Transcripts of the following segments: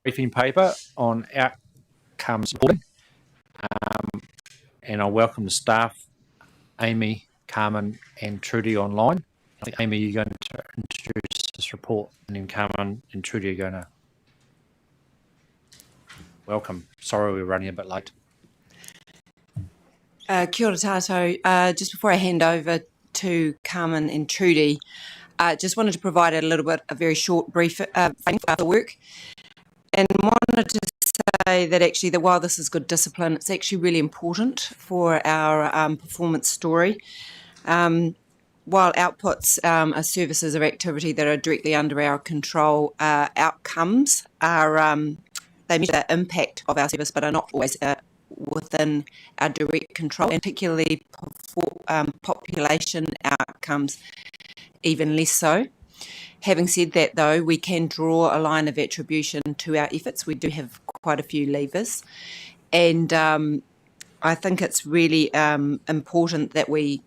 briefing paper on outcomes reporting. And I welcome the staff, Amy, Carmen, and Trudy online. I think, Amy, you're going to introduce this report, and then Carmen and Trudy are going to welcome. Sorry we're running a bit late. Kia ora tātou. Just before I hand over to Carmen and Trudy, just wanted to provide a very short brief about the work, and wanted to say that actually while this is good discipline, it's actually really important for our performance story. While outputs are services or activity that are directly under our control, outcomes are they measure the impact of our service, but are not always within our direct control, and particularly population outcomes even less so. Having said that, though, we can draw a line of attribution to our efforts. We do have quite a few levers, and I think it's really important that we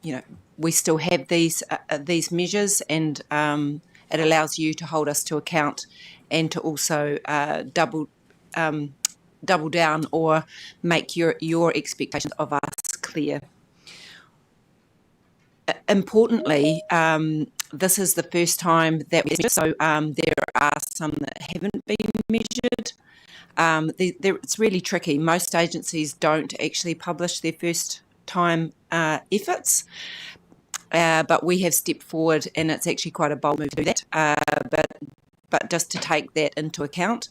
still have these measures, and it allows you to hold us to account and to also double down or make your expectations of us clear. Importantly, this is the first time that we so there are some that haven't been measured. It's really tricky. Most agencies don't actually publish their first time efforts, but we have stepped forward, and it's actually quite a bold move to do that. But just to take that into account,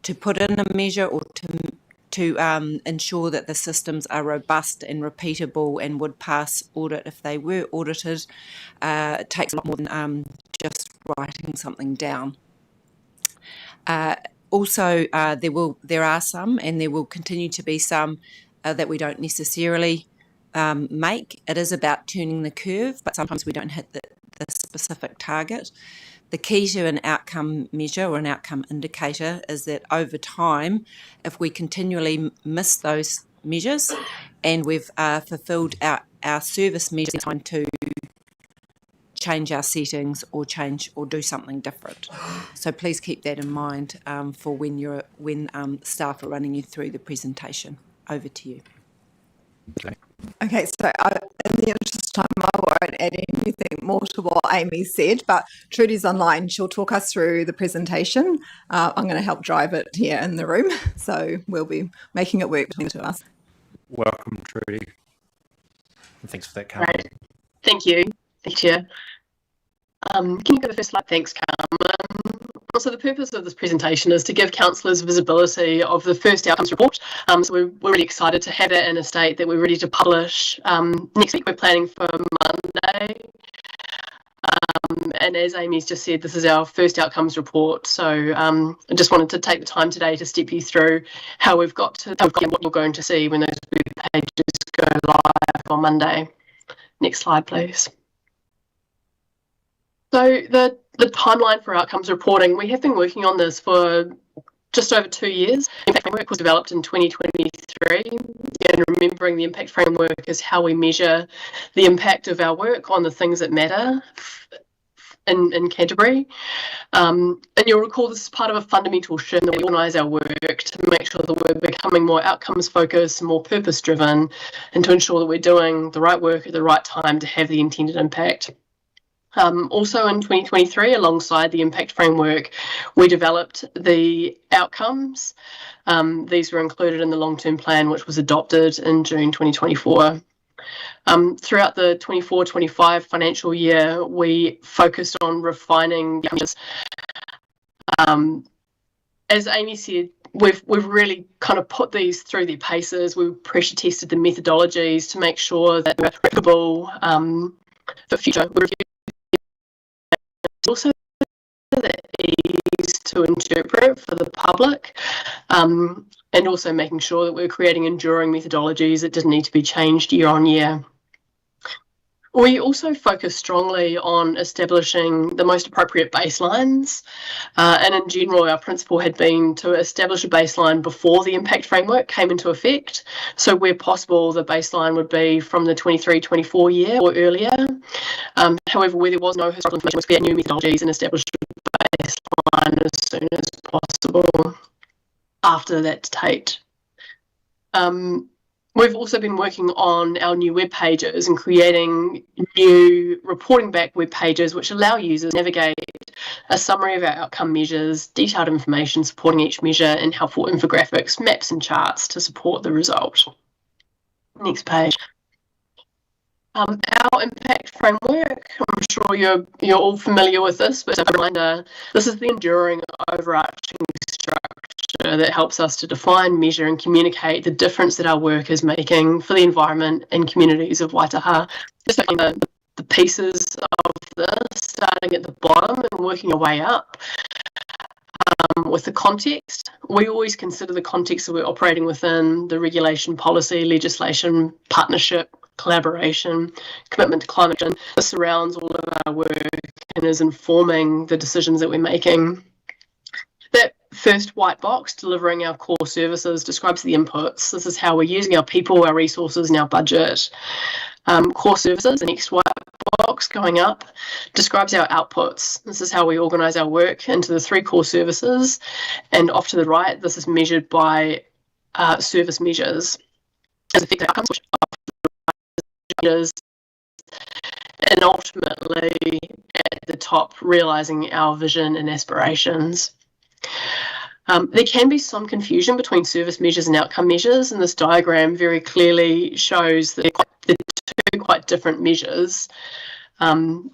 to put in a measure or to ensure that the systems are robust and repeatable and would pass audit if they were audited, it takes a lot more than just writing something down. Also, there are some, and there will continue to be some that we don't necessarily make. It is about turning the curve, but sometimes we don't hit the specific target. The key to an outcome measure or an outcome indicator is that over time, if we continually miss those measures and we've fulfilled our service measures, it's time to change our settings or do something different. So please keep that in mind for when staff are running you through the presentation. Over to you. Okay, so in the interest of time, I won't add anything more to what Amy said, but Trudy's online. She'll talk us through the presentation. I'm going to help drive it here in the room, so we'll be making it work between the two of us. Welcome, Trudy. And thanks for that, Carmen. Right. Thank you. Thank you. Can you go to the first slide? Thanks, Carmen. So the purpose of this presentation is to give councillors visibility of the first outcomes report. So we're really excited to have that in a state that we're ready to publish. Next week we're planning for Monday. And as Amy's just said, this is our first outcomes report. So I just wanted to take the time today to step you through how we've got to and what you're going to see when those web pages go live on Monday. Next slide, please. So the timeline for outcomes reporting, we have been working on this for just over 2 years. The impact framework was developed in 2023, and remembering the impact framework is how we measure the impact of our work on the things that matter in Canterbury. And you'll recall this is part of a fundamental shift that we organise our work to make sure that we're becoming more outcomes focused, more purpose driven, and to ensure that we're doing the right work at the right time to have the intended impact. Also in 2023, alongside the impact framework, we developed the outcomes. These were included in the long-term plan, which was adopted in June 2024. Throughout the 24-25 financial year, we focused on refining the as Amy said, we've really kind of put these through their paces. We pressure tested the methodologies to make sure that they're applicable for future review. Also the ease to interpret for the public, and also making sure that we're creating enduring methodologies that didn't need to be changed year on year. We also focus strongly on establishing the most appropriate baselines, and in general our principle had been to establish a baseline before the impact framework came into effect. So where possible the baseline would be from the 23-24 year or earlier. However, where there was no historical information, we create new methodologies and establish a baseline as soon as possible. after that date. We've also been working on our new web pages and creating new reporting back web pages which allow users to navigate a summary of our outcome measures, detailed information supporting each measure, and helpful infographics, maps and charts to support the result. Next page. Our impact framework, I'm sure you're all familiar with this, but as a reminder, this is the enduring overarching structure that helps us to define, measure and communicate the difference that our work is making for the environment and communities of Waitaha. Just looking at the pieces of this, starting at the bottom and working our way up. With the context, we always consider the context that we're operating within, the regulation, policy, legislation, partnership, collaboration, commitment to climate change. This surrounds all of our work and is informing the decisions that we're making. That first white box, delivering our core services, describes the inputs. This is how we're using our people, our resources and our budget. Core services, the next white box going up, describes our outputs. This is how we organise our work into the 3 core services. And off to the right, this is measured by service measures as effective outcomes, which measures, and ultimately at the top, realising our vision and aspirations. There can be some confusion between service measures and outcome measures, and this diagram very clearly shows that they're 2 quite different measures,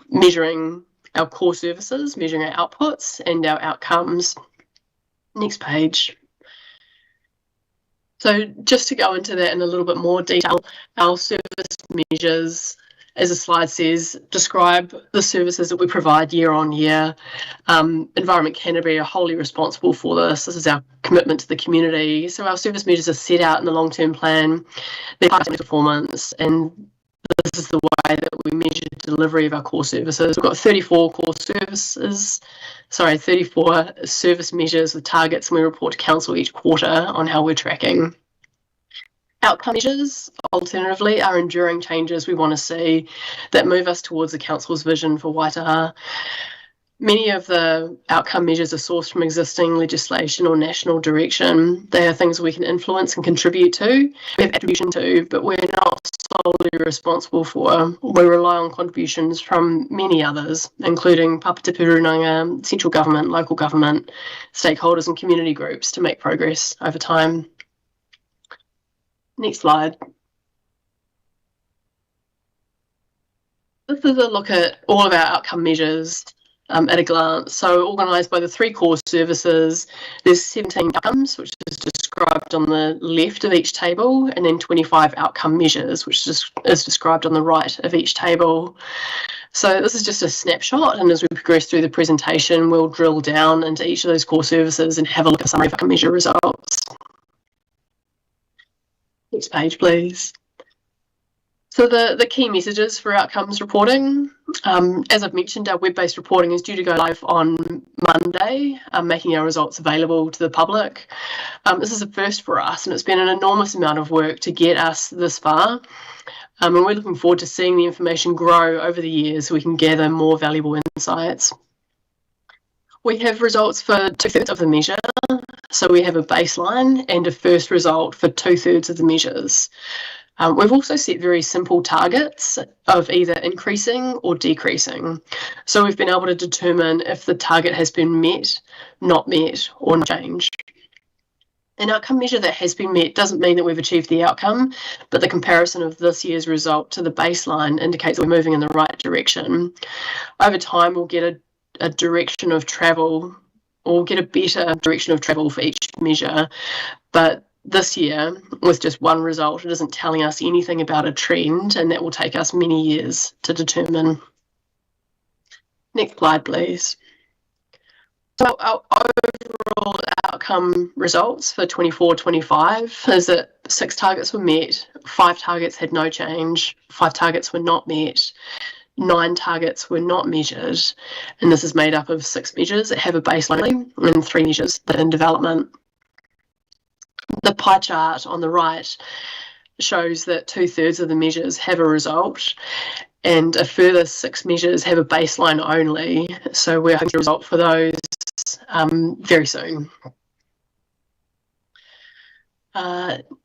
measuring our core services, measuring our outputs and our outcomes. Next page. So just to go into that in a little bit more detail, our service measures, as the slide says, describe the services that we provide year on year. Environment Canterbury are wholly responsible for this. This is our commitment to the community. So our service measures are set out in the long-term plan. They're part of performance, and this is the way that we measure delivery of our core services. We've got 34 service measures with targets, and we report to Council each quarter on how we're tracking. Outcome measures, alternatively, are enduring changes we want to see that move us towards the Council's vision for Waitaha. Many of the outcome measures are sourced from existing legislation or national direction. They are things we can influence and contribute to, we have attribution to, but we're not solely responsible for. We rely on contributions from many others, including Papata Purunanga, central government, local government, stakeholders and community groups to make progress over time. Next slide. This is a look at all of our outcome measures at a glance. So organised by the 3 core services, there's 17 outcomes, which is described on the left of each table, and then 25 outcome measures, which is described on the right of each table. So this is just a snapshot, and as we progress through the presentation, we'll drill down into each of those core services and have a look at summary of outcome measure results. Next page, please. So the key messages for outcomes reporting, as I've mentioned, our web-based reporting is due to go live on Monday, making our results available to the public. This is a first for us, and it's been an enormous amount of work to get us this far. And we're looking forward to seeing the information grow over the years so we can gather more valuable insights. We have results for 2/3 of the measure. So we have a baseline and a first result for 2/3 of the measures. We've also set very simple targets of either increasing or decreasing. So we've been able to determine if the target has been met, not met, or not changed. An outcome measure that has been met doesn't mean that we've achieved the outcome, but the comparison of this year's result to the baseline indicates that we're moving in the right direction. Over time, we'll get a direction of travel, or we'll get a better direction of travel for each measure, but this year, with just one result, it isn't telling us anything about a trend, and that will take us many years to determine. Next slide, please. So our overall outcome results for 24-25 is that 6 targets were met, 5 targets had no change, 5 targets were not met, 9 targets were not measured, and this is made up of 6 measures that have a baseline and 3 measures that are in development. The pie chart on the right shows that 2/3 of the measures have a result, and a further 6 measures have a baseline only. So we're hoping to result for those very soon.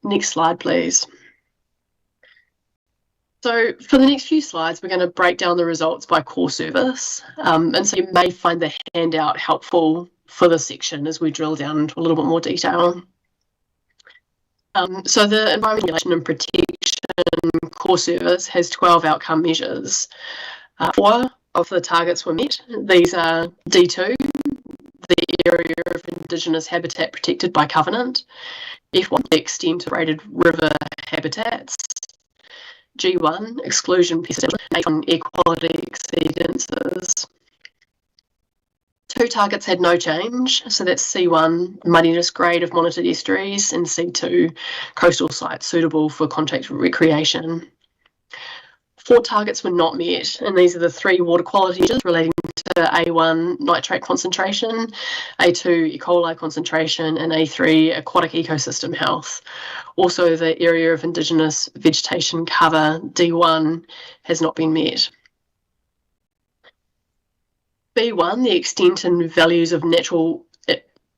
Next slide, please. So for the next few slides, we're going to break down the results by core service. And so you may find the handout helpful for this section as we drill down into a little bit more detail. So the Environment Regulation and Protection core service has 12 outcome measures. 4 of the targets were met. These are D2, the area of Indigenous habitat protected by covenant; F1, the extent of rated river habitats; G1, exclusion pesticide; and air quality exceedances. 2 targets had no change, so that's C1, muddiness grade of monitored estuaries, and C2, coastal sites suitable for contact recreation. 4 targets were not met, and these are the 3 water quality measures relating to A1 nitrate concentration, A2 E. coli concentration, and A3 aquatic ecosystem health. Also, the area of Indigenous vegetation cover, D1, has not been met. B1, the extent and values of natural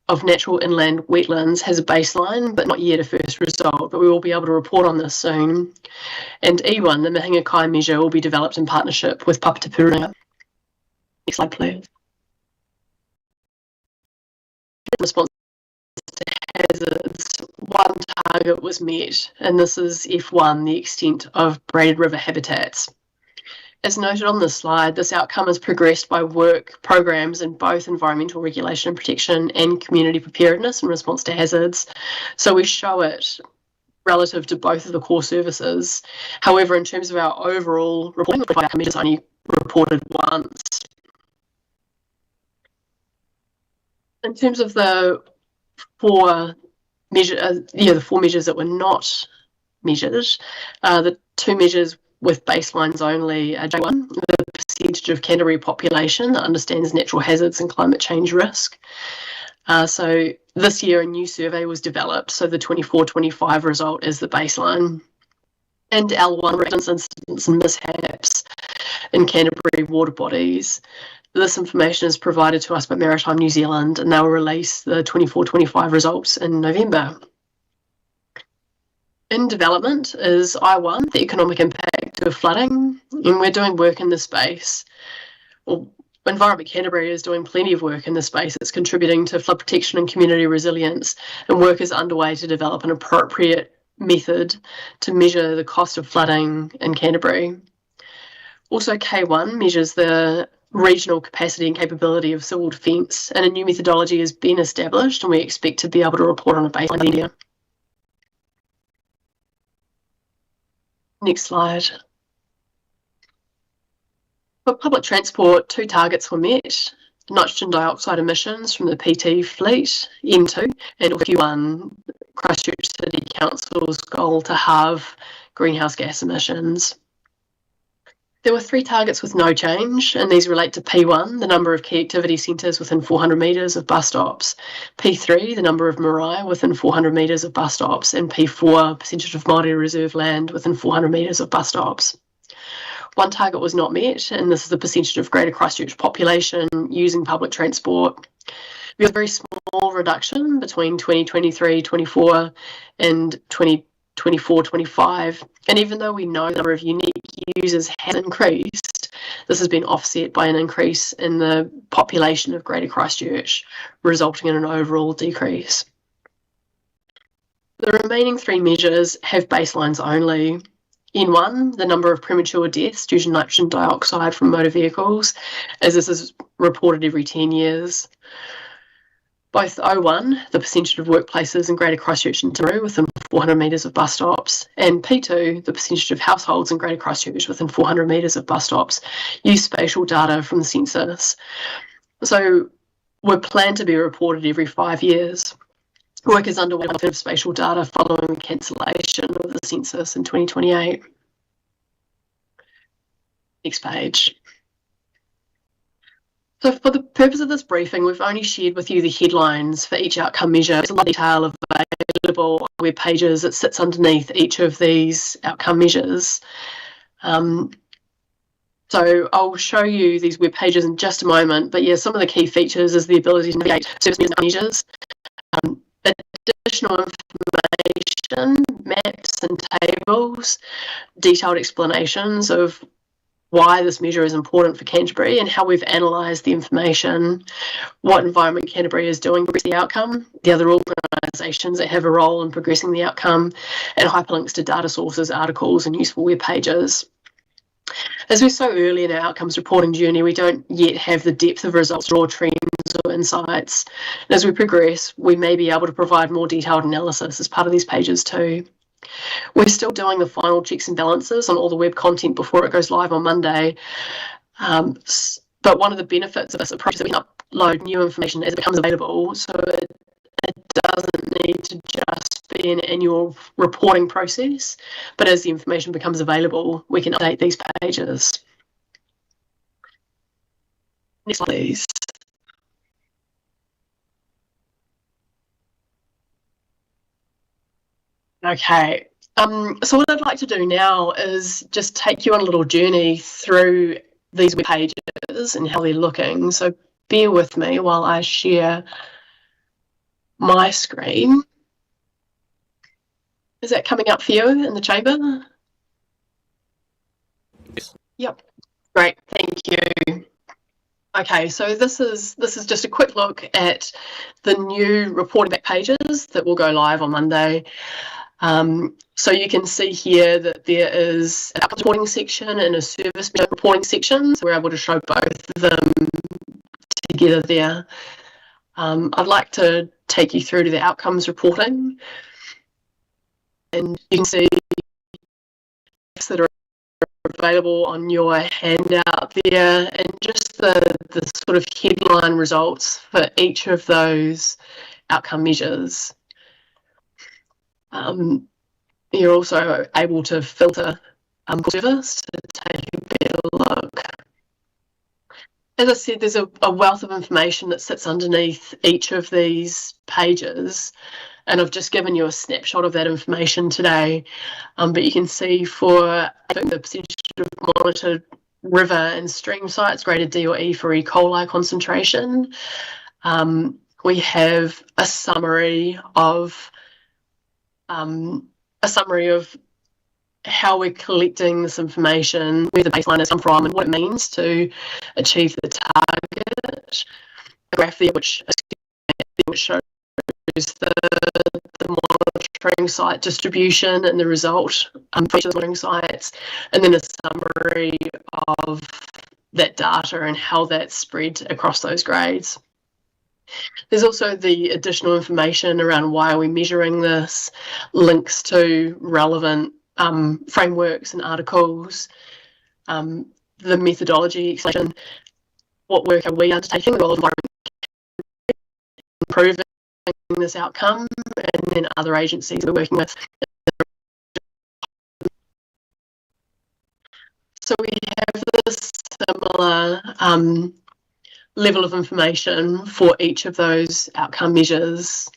inland wetlands, has a baseline, but not yet a first result, but we will be able to report on this soon. And E1, the Mahinga Kai measure, will be developed in partnership with Papatapuranga. Next slide, please. In response to hazards, 1 target was met, and this is F1, the extent of braided river habitats. As noted on this slide, this outcome is progressed by work programs in both environmental regulation and protection and community preparedness in response to hazards. So we show it relative to both of the core services. However, in terms of our overall reporting, the outcome measures only reported once. In terms of the 4 measures, the 4 measures that were not measured, the 2 measures with baselines only, J1, the percentage of Canterbury population that understands natural hazards and climate change risk. So this year a new survey was developed, so the 24-25 result is the baseline. And L1, residence incidents and mishaps in Canterbury water bodies. This information is provided to us by Maritime New Zealand, and they will release the 24-25 results in November. In development is I1, the economic impact of flooding, and we're doing work in this space. Well, Environment Canterbury is doing plenty of work in this space. It's contributing to flood protection and community resilience, and work is underway to develop an appropriate method to measure the cost of flooding in Canterbury. Also, K1 measures the regional capacity and capability of civil defence, and a new methodology has been established, and we expect to be able to report on a baseline here. Next slide. For public transport, 2 targets were met: nitrogen dioxide emissions from the PT fleet, N2, and Q1, Christchurch City Council's goal to halve greenhouse gas emissions. There were 3 targets with no change, and these relate to P1, the number of key activity centres within 400 metres of bus stops; P3, the number of marae within 400 metres of bus stops; and P4, percentage of Māori reserve land within 400 metres of bus stops. 1 target was not met, and this is the percentage of Greater Christchurch population using public transport. We have a very small reduction between 2023-24 and 2024-25, and even though we know the number of unique users has increased, this has been offset by an increase in the population of Greater Christchurch, resulting in an overall decrease. The remaining 3 measures have baselines only. N1, the number of premature deaths due to nitrogen dioxide from motor vehicles, as this is reported every 10 years. Both O1, the percentage of workplaces in Greater Christchurch and Timaru within 400 metres of bus stops, and P2, the percentage of households in Greater Christchurch within 400 metres of bus stops, use spatial data from the census. So we're planned to be reported every 5 years. Work is underway on spatial data following the cancellation of the census in 2028. Next page. So for the purpose of this briefing, we've only shared with you the headlines for each outcome measure. There's a lot of detail available on web pages that sits underneath each of these outcome measures. So I'll show you these web pages in just a moment, but yeah, some of the key features is the ability to navigate service measures. Additional information maps and tables, detailed explanations of why this measure is important for Canterbury and how we've analysed the information, what Environment Canterbury is doing to progress the outcome, the other organisations that have a role in progressing the outcome, and hyperlinks to data sources, articles, and useful web pages. As we're so early in our outcomes reporting journey, we don't yet have the depth of results or trends or insights. And as we progress, we may be able to provide more detailed analysis as part of these pages too. We're still doing the final checks and balances on all the web content before it goes live on Monday. But one of the benefits of this approach is that we can upload new information as it becomes available, so it doesn't need to just be an annual reporting process, but as the information becomes available, we can update these pages. Next slide, please. Okay, so what I'd like to do now is just take you on a little journey through these web pages and how they're looking. So bear with me while I share my screen. Is that coming up for you in the chamber? Yes. Yep. Great, thank you. Okay, so this is just a quick look at the new reporting back pages that will go live on Monday. So you can see here that there is an outcomes reporting section and a service reporting section. So we're able to show both of them together there. I'd like to take you through to the outcomes reporting. And you can see that are available on your handout there, and just the sort of headline results for each of those outcome measures. You're also able to filter service to take a better look. As I said, there's a wealth of information that sits underneath each of these pages, and I've just given you a snapshot of that information today. But you can see for the percentage of monitored river and stream sites graded D or E for E. coli concentration, we have a summary of how we're collecting this information, where the baseline has come from, and what it means to achieve the target. A graph there which shows the monitoring site distribution and the result for each of the monitoring sites, and then a summary of that data and how that's spread across those grades. There's also the additional information around why are we measuring this, links to relevant frameworks and articles, the methodology explanation, what work are we undertaking, the role of environment improving this outcome, and then other agencies we're working with. So we have this similar level of information for each of those outcome measures.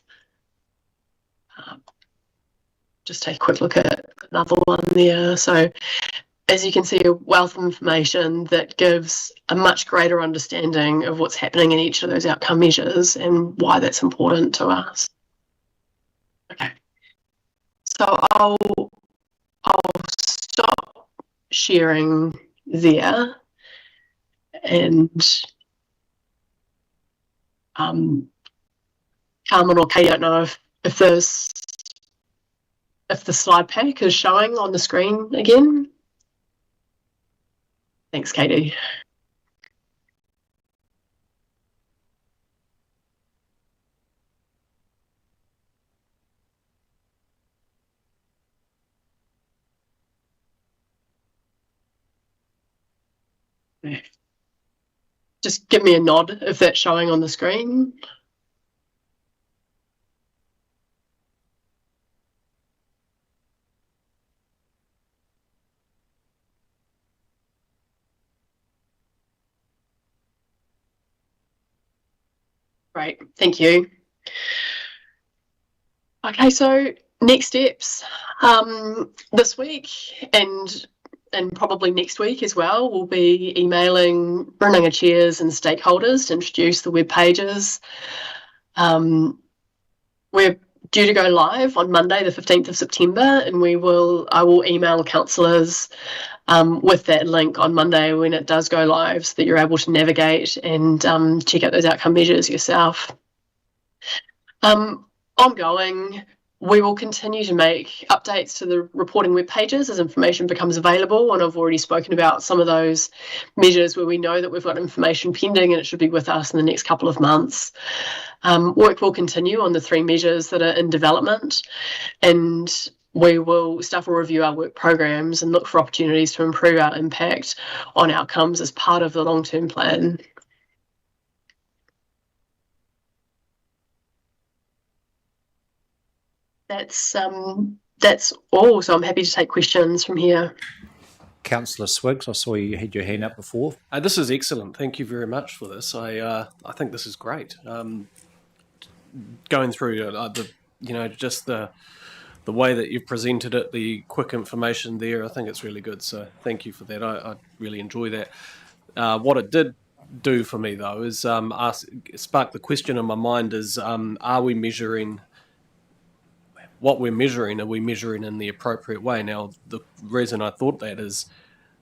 Just take a quick look at another one there. So as you can see, a wealth of information that gives a much greater understanding of what's happening in each of those outcome measures and why that's important to us. Okay, so I'll stop sharing there, and Carmen or Katie, I don't know if the slide pack is showing on the screen again. Thanks, Katie. Just give me a nod if that's showing on the screen. Great, thank you. Okay, so next steps this week and probably next week as well, we'll be emailing Runanga chairs and stakeholders to introduce the web pages. We're due to go live on Monday, the 15th of September, and I will email councillors with that link on Monday when it does go live, so that you're able to navigate and check out those outcome measures yourself. Ongoing, we will continue to make updates to the reporting web pages as information becomes available, and I've already spoken about some of those measures where we know that we've got information pending and it should be with us in the next couple of months. Work will continue on the 3 measures that are in development, and staff will review our work programs and look for opportunities to improve our impact on outcomes as part of the long-term plan. That's all. So I'm happy to take questions from here. Councillor Swiggs, I saw you had your hand up before. This is excellent. Thank you very much for this. I think this is great. Going through just the way that you've presented it, the quick information there, I think it's really good. So thank you for that. I really enjoy that. What it did do for me though is spark the question in my mind is, are we measuring what we're measuring? Are we measuring in the appropriate way? Now, the reason I thought that is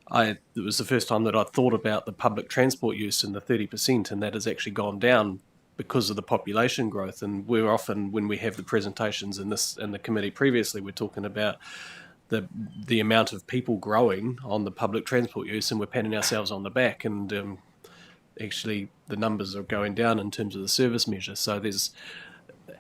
it was the first time that I thought about the public transport use and the 30%, and that has actually gone down because of the population growth. And we're often, when we have the presentations in the committee previously, we're talking about the amount of people growing on the public transport use, and we're patting ourselves on the back, and actually the numbers are going down in terms of the service measure. So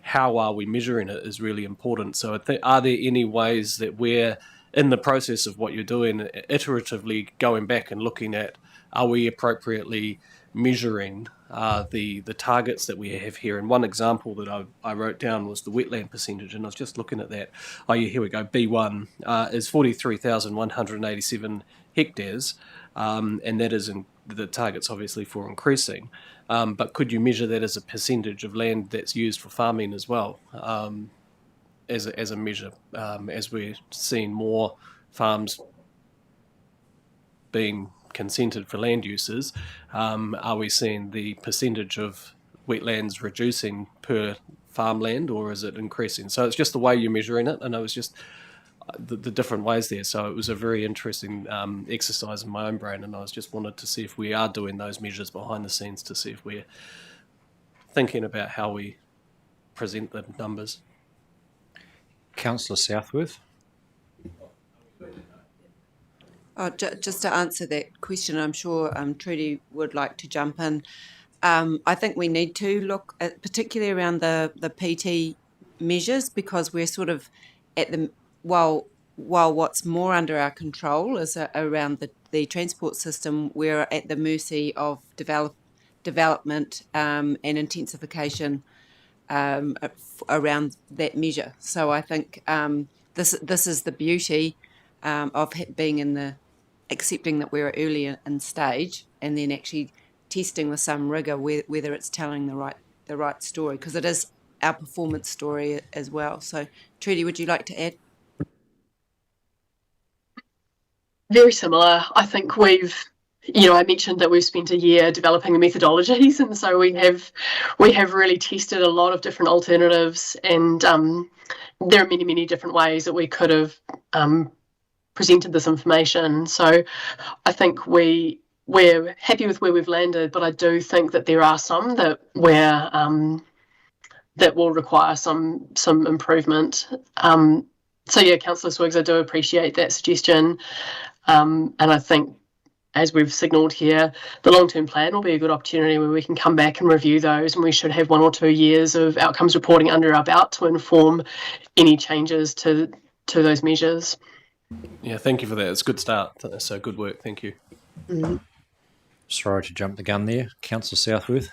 how are we measuring it is really important. So are there any ways that we're in the process of what you're doing, iteratively going back and looking at, are we appropriately measuring the targets that we have here? And one example that I wrote down was the wetland percentage, and I was just looking at that. Oh yeah, here we go. B1 is 43,187 hectares, and that is the target's obviously for increasing. But could you measure that as a percentage of land that's used for farming as well, as a measure, as we're seeing more farms being consented for land uses? Are we seeing the percentage of wetlands reducing per farmland, or is it increasing? So it's just the way you're measuring it, and it was just the different ways there. So it was a very interesting exercise in my own brain, and I was just wanted to see if we are doing those measures behind the scenes, to see if we're thinking about how we present the numbers. Councillor Southworth. Just to answer that question, I'm sure Trudy would like to jump in. I think we need to look at, particularly around the PT measures, because we're sort of at the while what's more under our control is around the transport system, we're at the mercy of development and intensification around that measure. So I think this is the beauty of being accepting that we're early in stage, and then actually testing with some rigour whether it's telling the right story, because it is our performance story as well. So Trudy, would you like to add? Very similar. I think I mentioned that we've spent a year developing the methodologies, and so we have really tested a lot of different alternatives, and there are many different ways that we could have presented this information. So I think we're happy with where we've landed, but I do think that there are some that that will require some improvement. So yeah, Councillor Swiggs, I do appreciate that suggestion. And I think, as we've signalled here, the long-term plan will be a good opportunity where we can come back and review those, and we should have 1 or 2 years of outcomes reporting under our belt to inform any changes to those measures. Yeah, thank you for that. It's a good start. So good work. Thank you. Mm-hmm. Sorry to jump the gun there. Councillor Southworth.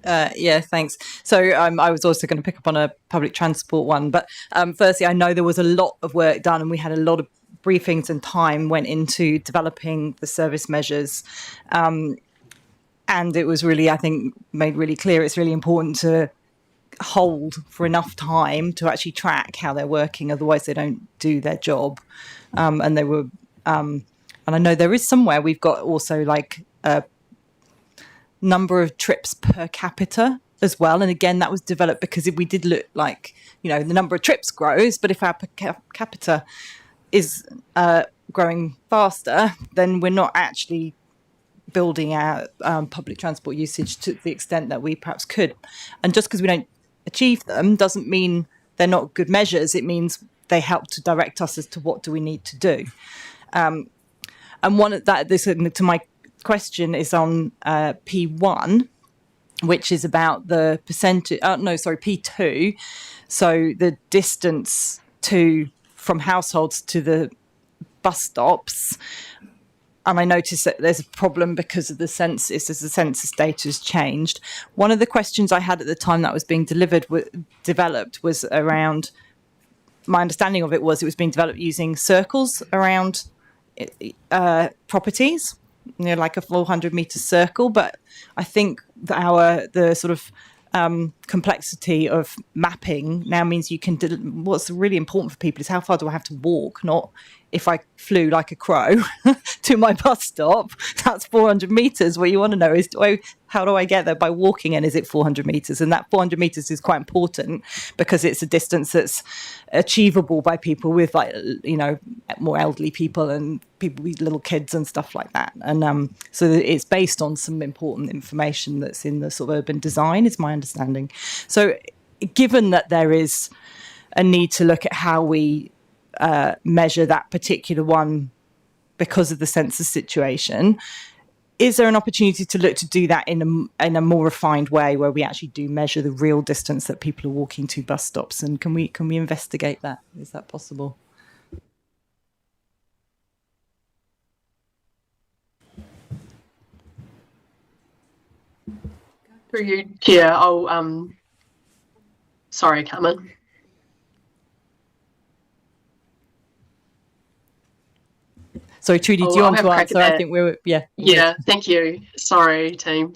Yeah, thanks. So I was also going to pick up on a public transport one, but firstly, I know there was a lot of work done, and we had a lot of briefings and time went into developing the service measures. And it was really, I think, made really clear it's really important to hold for enough time to actually track how they're working, otherwise they don't do their job. And they were, and I know there is somewhere we've got also like a number of trips per capita as well. And again, that was developed because we did look like, the number of trips grows, but if our per capita is growing faster, then we're not actually building our public transport usage to the extent that we perhaps could. And just because we don't achieve them doesn't mean they're not good measures. It means they help to direct us as to what do we need to do. And to my question is on P1, which is about the percentage. P2. So the distance from households to the bus stops. And I noticed that there's a problem because of the census, as the census data has changed. One of the questions I had at the time that was being developed was around, my understanding of it was being developed using circles around properties, like a 400-metre circle. But I think that the sort of complexity of mapping now means you can. What's really important for people is how far do I have to walk, not if I flew like a crow to my bus stop. That's 400 metres. What you want to know is how do I get there by walking, and is it 400 metres? And that 400 metres is quite important because it's a distance that's achievable by people with more elderly people and people with little kids and stuff like that. And so it's based on some important information that's in the sort of urban design, is my understanding. So given that there is a need to look at how we measure that particular one because of the census situation, is there an opportunity to look to do that in a more refined way where we actually do measure the real distance that people are walking to bus stops? And can we investigate that? Is that possible? Through you, Chair, I'll sorry, Carmen. Sorry, Trudy, do you want to answer? I think Yeah, thank you. Sorry, team.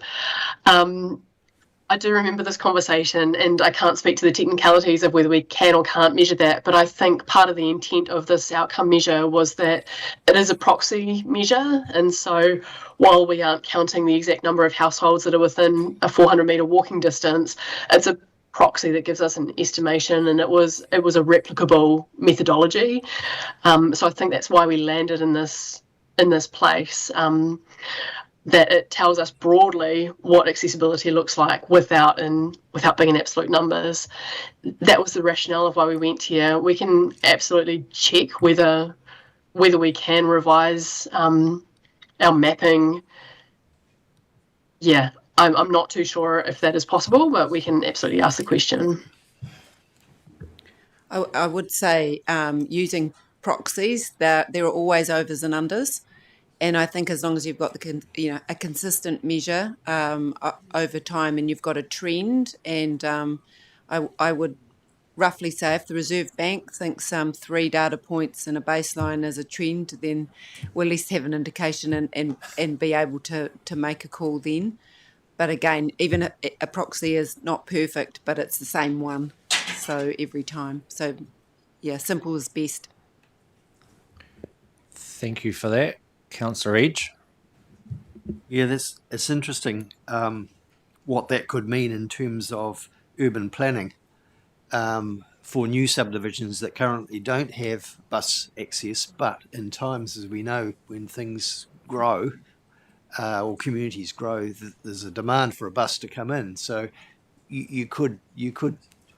I do remember this conversation, and I can't speak to the technicalities of whether we can or can't measure that, but I think part of the intent of this outcome measure was that it is a proxy measure, and so while we aren't counting the exact number of households that are within a 400-metre walking distance, it's a proxy that gives us an estimation, and it was a replicable methodology. So I think that's why we landed in this place, that it tells us broadly what accessibility looks like without being in absolute numbers. That was the rationale of why we went here. We can absolutely check whether we can revise our mapping. Yeah, I'm not too sure if that is possible, but we can absolutely ask the question. I would say using proxies, there are always overs and unders. And I think as long as you've got a consistent measure over time, and you've got a trend, and I would roughly say if the Reserve Bank thinks 3 data points and a baseline as a trend, then we'll at least have an indication and be able to make a call then. But again, even a proxy is not perfect, but it's the same one, so every time. So yeah, simple is best. Thank you for that. Councillor Edge. Yeah, it's interesting what that could mean in terms of urban planning for new subdivisions that currently don't have bus access, but in times, as we know, when things grow or communities grow, there's a demand for a bus to come in. So you could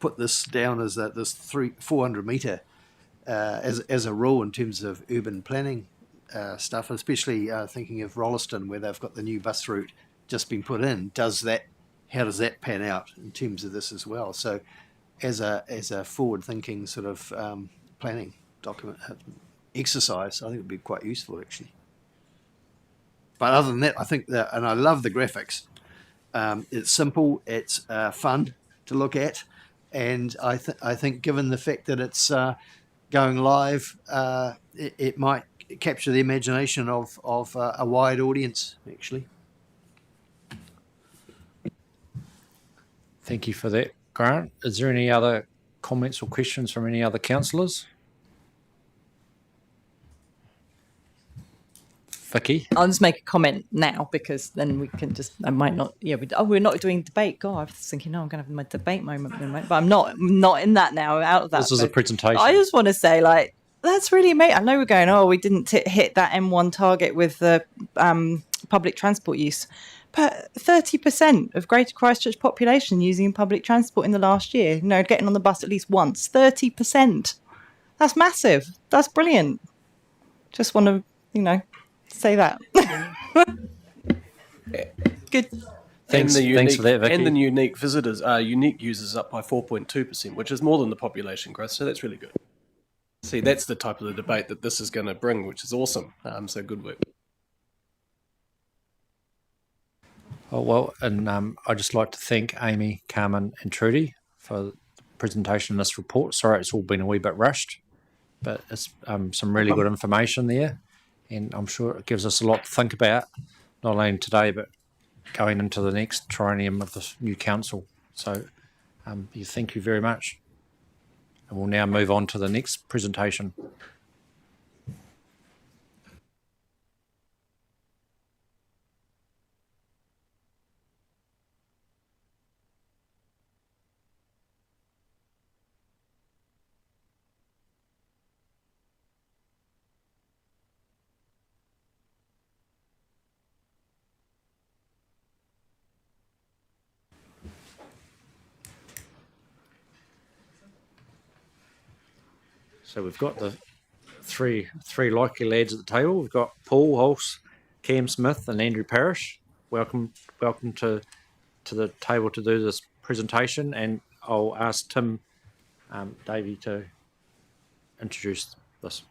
put this down as this 400 metre as a rule in terms of urban planning stuff, especially thinking of Rolleston, where they've got the new bus route just been put in. How does that pan out in terms of this as well? So as a forward-thinking sort of planning document exercise, I think it would be quite useful, actually. But other than that, I think and I love the graphics. It's simple, it's fun to look at, and I think given the fact that it's going live, it might capture the imagination of a wide audience, actually. Thank you for that, Grant. Is there any other comments or questions from any other councillors? Vicky? I'll just make a comment now because then we can just, I might not, we're not doing debate. God, I was thinking, I'm going to have my debate moment, but I'm not in that now, out of that. This is a presentation. I just want to say, like, that's really amazing. I know we're going, we didn't hit that M1 target with the public transport use, but 30% of Greater Christchurch population using public transport in the last year, getting on the bus at least once, 30%. That's massive. That's brilliant. Just want to, say that. Good. Thanks for that, Vicky. And the unique visitors unique users up by 4.2%, which is more than the population growth. So that's really good. See, that's the type of the debate that this is going to bring, which is awesome. So good work. Oh, well, and I'd just like to thank Amy, Carmen, and Trudy for the presentation of this report. Sorry, it's all been a wee bit rushed, but it's some really good information there. And I'm sure it gives us a lot to think about, not only today, but going into the next triennium of this new council. So thank you very much. And we'll now move on to the next presentation. So we've got the three likely lads at the table. We've got Paul Hulse, Cam Smith, and Andrew Parrish. Welcome to the table to do this presentation, and I'll ask Tim Davey to introduce this.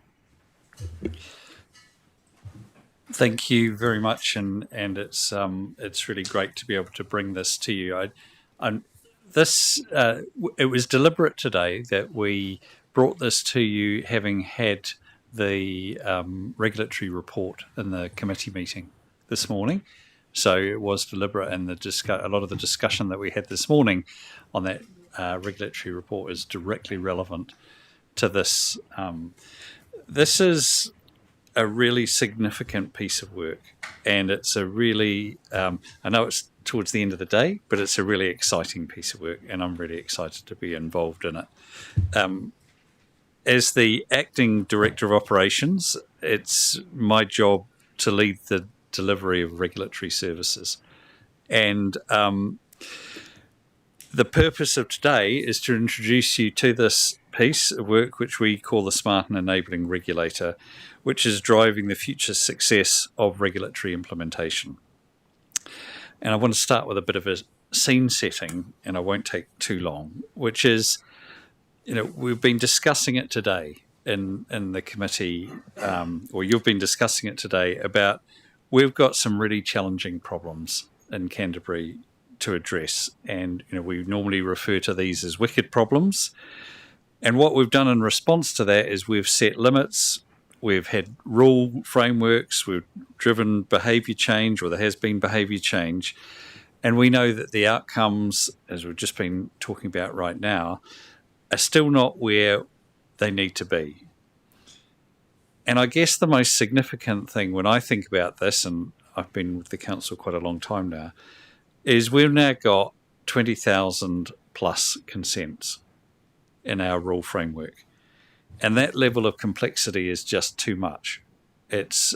Thank you very much, and it's really great to be able to bring this to you. It was deliberate today that we brought this to you, having had the regulatory report in the committee meeting this morning. So it was deliberate, and a lot of the discussion that we had this morning on that regulatory report is directly relevant to this. This is a really significant piece of work, and it's a really, I know it's towards the end of the day, but it's a really exciting piece of work, and I'm really excited to be involved in it. As the acting director of operations, it's my job to lead the delivery of regulatory services. And the purpose of today is to introduce you to this piece of work, which we call the Smart and Enabling Regulator, which is driving the future success of regulatory implementation. And I want to start with a bit of a scene setting, and I won't take too long, which is, we've been discussing it today in the committee, or you've been discussing it today about we've got some really challenging problems in Canterbury to address. And, we normally refer to these as wicked problems. And what we've done in response to that is we've set limits, we've had rule frameworks, we've driven behaviour change, or there has been behaviour change. And we know that the outcomes, as we've just been talking about right now, are still not where they need to be. And I guess the most significant thing when I think about this, and I've been with the council quite a long time now, is we've now got 20,000 plus consents in our rule framework. And that level of complexity is just too much. It's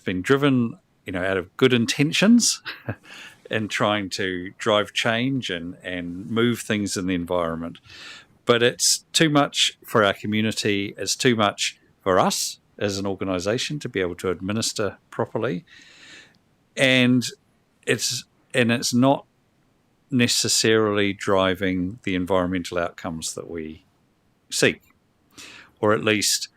been driven, out of good intentions in trying to drive change and move things in the environment. But it's too much for our community. It's too much for us as an organisation to be able to administer properly, and it's not necessarily driving the environmental outcomes that we seek, or at least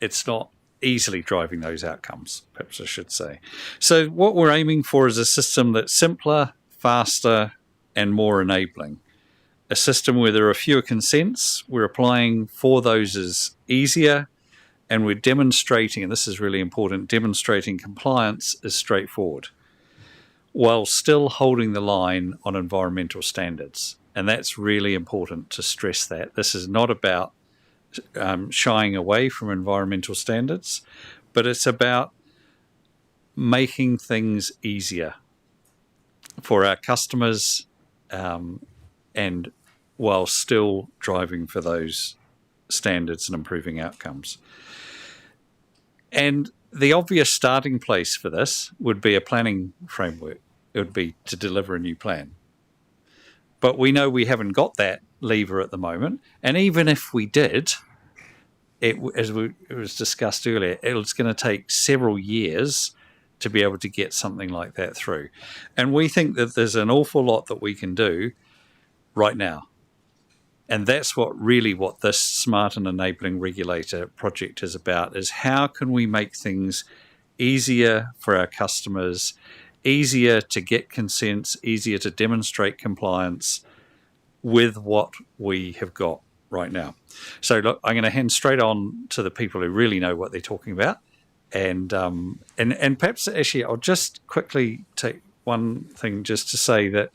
it's not easily driving those outcomes, perhaps I should say. So what we're aiming for is a system that's simpler, faster, and more enabling. A system where there are fewer consents, we're applying for those as easier, and we're demonstrating, and this is really important, demonstrating compliance is straightforward, while still holding the line on environmental standards. And that's really important to stress that. This is not about shying away from environmental standards, but it's about making things easier for our customers, and while still driving for those standards and improving outcomes. And the obvious starting place for this would be a planning framework. It would be to deliver a new plan. But we know we haven't got that lever at the moment. And even if we did, it was discussed earlier, it's going to take several years to be able to get something like that through. And we think that there's an awful lot that we can do right now. And that's what this Smart and Enabling Regulator project is about, is how can we make things easier for our customers, easier to get consents, easier to demonstrate compliance with what we have got right now. So look, I'm going to hand straight on to the people who really know what they're talking about. And perhaps actually I'll just quickly take one thing just to say that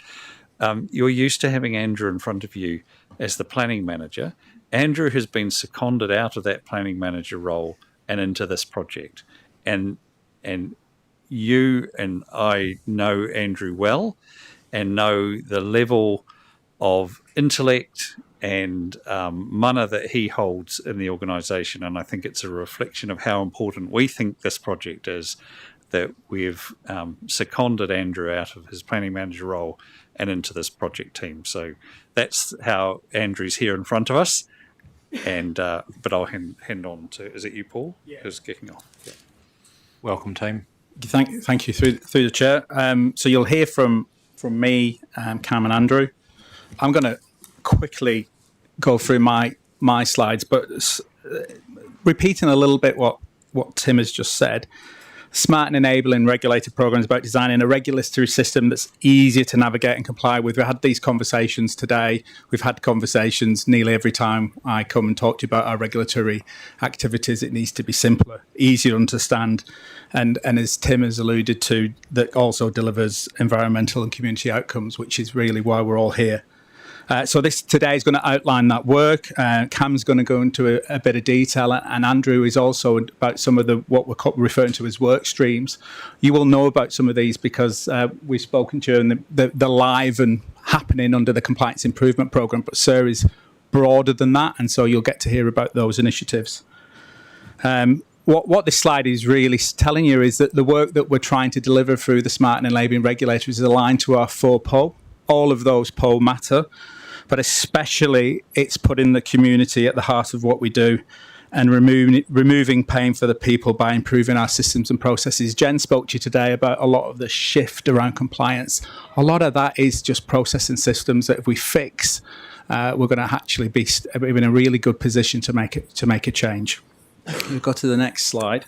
you're used to having Andrew in front of you as the planning manager. Andrew has been seconded out of that planning manager role and into this project. And you and I know Andrew well and know the level of intellect and mana that he holds in the organisation. And I think it's a reflection of how important we think this project is, that we've seconded Andrew out of his planning manager role and into this project team. So that's how Andrew's here in front of us. And but I'll hand on to, is it you, Paul? Yeah. Who's kicking off? Yeah. Welcome, team. Thank you through the chair. So you'll hear from me, Cam and Andrew. I'm going to quickly go through my slides, but repeating a little bit what Tim has just said. Smart and Enabling Regulator Program is about designing a regulatory system that's easier to navigate and comply with. We had these conversations today. We've had conversations nearly every time I come and talk to you about our regulatory activities. It needs to be simpler, easier to understand, and as Tim has alluded to, that also delivers environmental and community outcomes, which is really why we're all here. So this today is going to outline that work. Cam's going to go into a bit of detail, and Andrew is also about some of what we're referring to as work streams. You will know about some of these because we've spoken to you and the live and happening under the Compliance Improvement Programme, but SIR is broader than that, and so you'll get to hear about those initiatives. What this slide is really telling you is that the work that we're trying to deliver through the Smart and Enabling Regulator is aligned to our 4 PO. All of those PO matter, but especially it's putting the community at the heart of what we do and removing pain for the people by improving our systems and processes. Jen spoke to you today about a lot of the shift around compliance. A lot of that is just processing systems that if we fix, we're going to actually be in a really good position to make a change. We'll go to the next slide.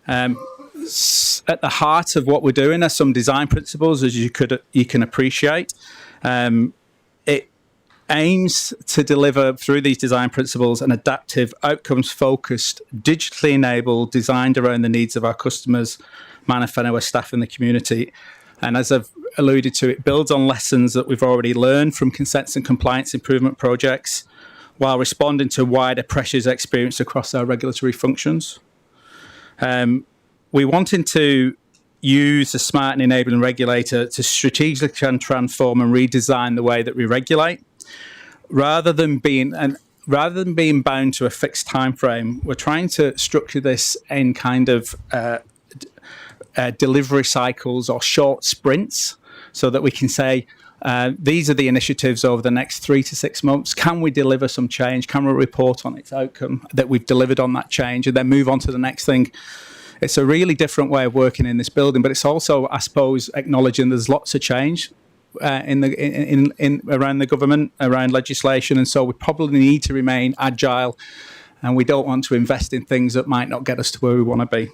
At the heart of what we're doing are some design principles, as you can appreciate. It aims to deliver through these design principles an adaptive, outcomes-focused, digitally enabled, designed around the needs of our customers, Mana Whenua staff in the community. And as I've alluded to, it builds on lessons that we've already learned from consents and compliance improvement projects, while responding to wider pressures experienced across our regulatory functions. We wanted to use the Smart and Enabling Regulator to strategically transform and redesign the way that we regulate. Rather than being bound to a fixed time frame, we're trying to structure this in kind of delivery cycles or short sprints, so that we can say, these are the initiatives over the next 3 to 6 months. Can we deliver some change? Can we report on its outcome that we've delivered on that change, and then move on to the next thing? It's a really different way of working in this building, but it's also, I suppose, acknowledging there's lots of change around the government, around legislation, and so we probably need to remain agile, and we don't want to invest in things that might not get us to where we want to be.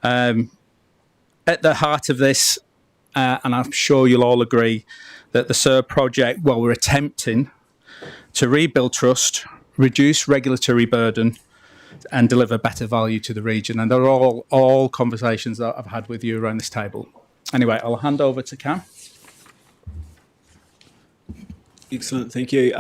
At the heart of this, and I'm sure you'll all agree, that the SIR project, well, we're attempting to rebuild trust, reduce regulatory burden, and deliver better value to the region. And they're all conversations that I've had with you around this table. Anyway, I'll hand over to Cam. Excellent, thank you.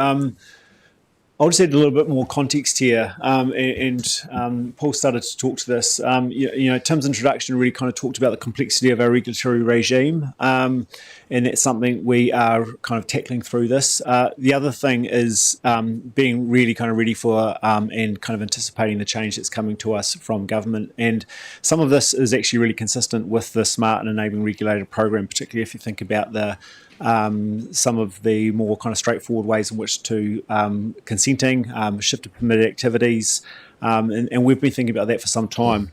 I'll just add a little bit more context here, Paul started to talk to this. Tim's introduction really kind of talked about the complexity of our regulatory regime, and that's something we are kind of tackling through this. The other thing is being really kind of ready for and kind of anticipating the change that's coming to us from government. And some of this is actually really consistent with the Smart and Enabling Regulator program, particularly if you think about some of the more kind of straightforward ways in which to consenting, shift to permitted activities, and we've been thinking about that for some time.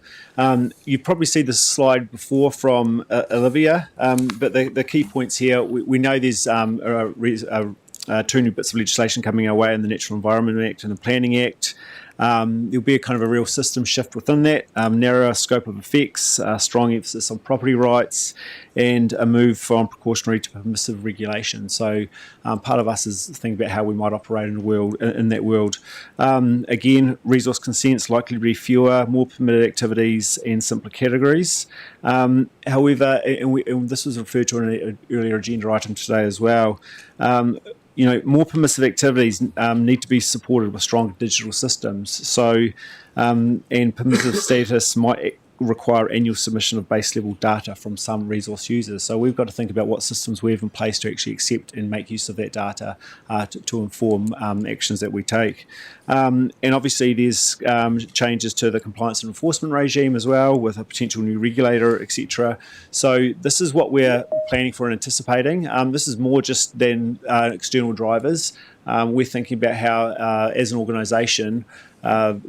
You've probably seen this slide before from Olivia, but the key points here, we know there's two new bits of legislation coming our way in the Natural Environment Act and the Planning Act. There'll be a kind of a real system shift within that, narrower scope of effects, strong emphasis on property rights, and a move from precautionary to permissive regulation. So part of us is thinking about how we might operate in that world. Again, resource consents likely to be fewer, more permitted activities, and simpler categories. However, and this was referred to in an earlier agenda item today as well, more permissive activities need to be supported with strong digital systems. So, and permissive status might require annual submission of base level data from some resource users. So we've got to think about what systems we have in place to actually accept and make use of that data to inform actions that we take. And obviously there's changes to the compliance and enforcement regime as well, with a potential new regulator, etc. So this is what we're planning for and anticipating. This is more just than external drivers. We're thinking about how, as an organisation,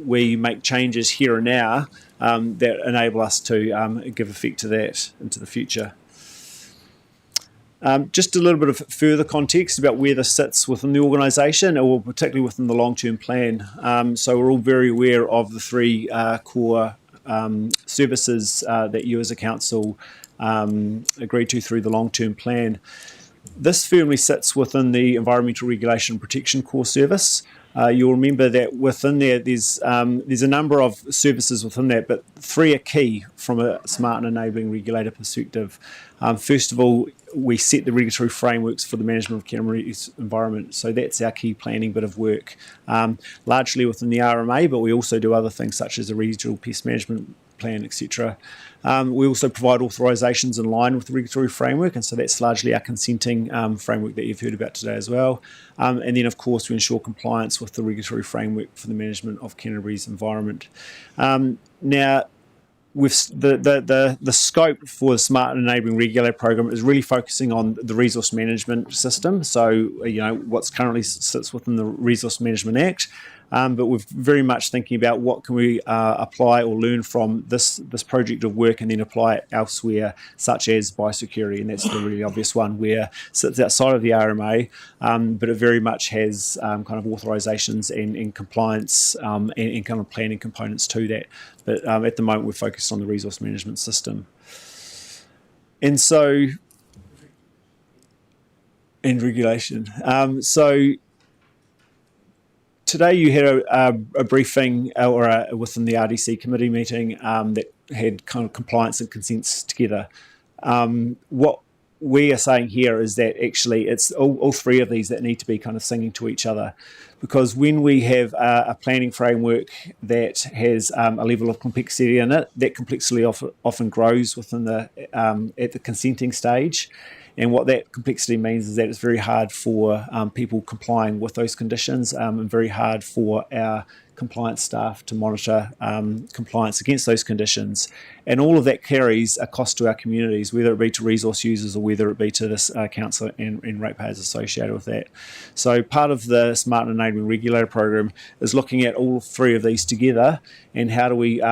we make changes here and now that enable us to give effect to that into the future. Just a little bit of further context about where this sits within the organisation, or particularly within the long-term plan. So we're all very aware of the three core services that you as a council agreed to through the long-term plan. This firmly sits within the Environmental Regulation and Protection Core Service. You'll remember that within there's a number of services within that, but three are key from a Smart and Enabling Regulator perspective. First of all, we set the regulatory frameworks for the management of Canterbury's environment, so that's our key planning bit of work, largely within the RMA, but we also do other things such as a regional pest management plan, etc. We also provide authorisations in line with the regulatory framework, and so that's largely our consenting framework that you've heard about today as well. And then, of course, we ensure compliance with the regulatory framework for the management of Canterbury's environment. Now, with the scope for the Smart and Enabling Regulator program is really focusing on the resource management system. So, what's currently sits within the Resource Management Act. But we're very much thinking about what can we apply or learn from this project of work and then apply it elsewhere, such as biosecurity, and that's the really obvious one where it sits outside of the RMA, but it very much has kind of authorisations and compliance and kind of planning components to that. But at the moment we're focused on the resource management system. And so, and regulation. Today you had a briefing within the RDC committee meeting that had kind of compliance and consents together. What we are saying here is that actually it's all three of these that need to be kind of singing to each other, because when we have a planning framework that has a level of complexity in it, that complexity often grows within at the consenting stage. And what that complexity means is that it's very hard for people complying with those conditions, and very hard for our compliance staff to monitor compliance against those conditions. And all of that carries a cost to our communities, whether it be to resource users or whether it be to this council and ratepayers associated with that. So part of the Smart and Enabling Regulator program is looking at all three of these together and how do we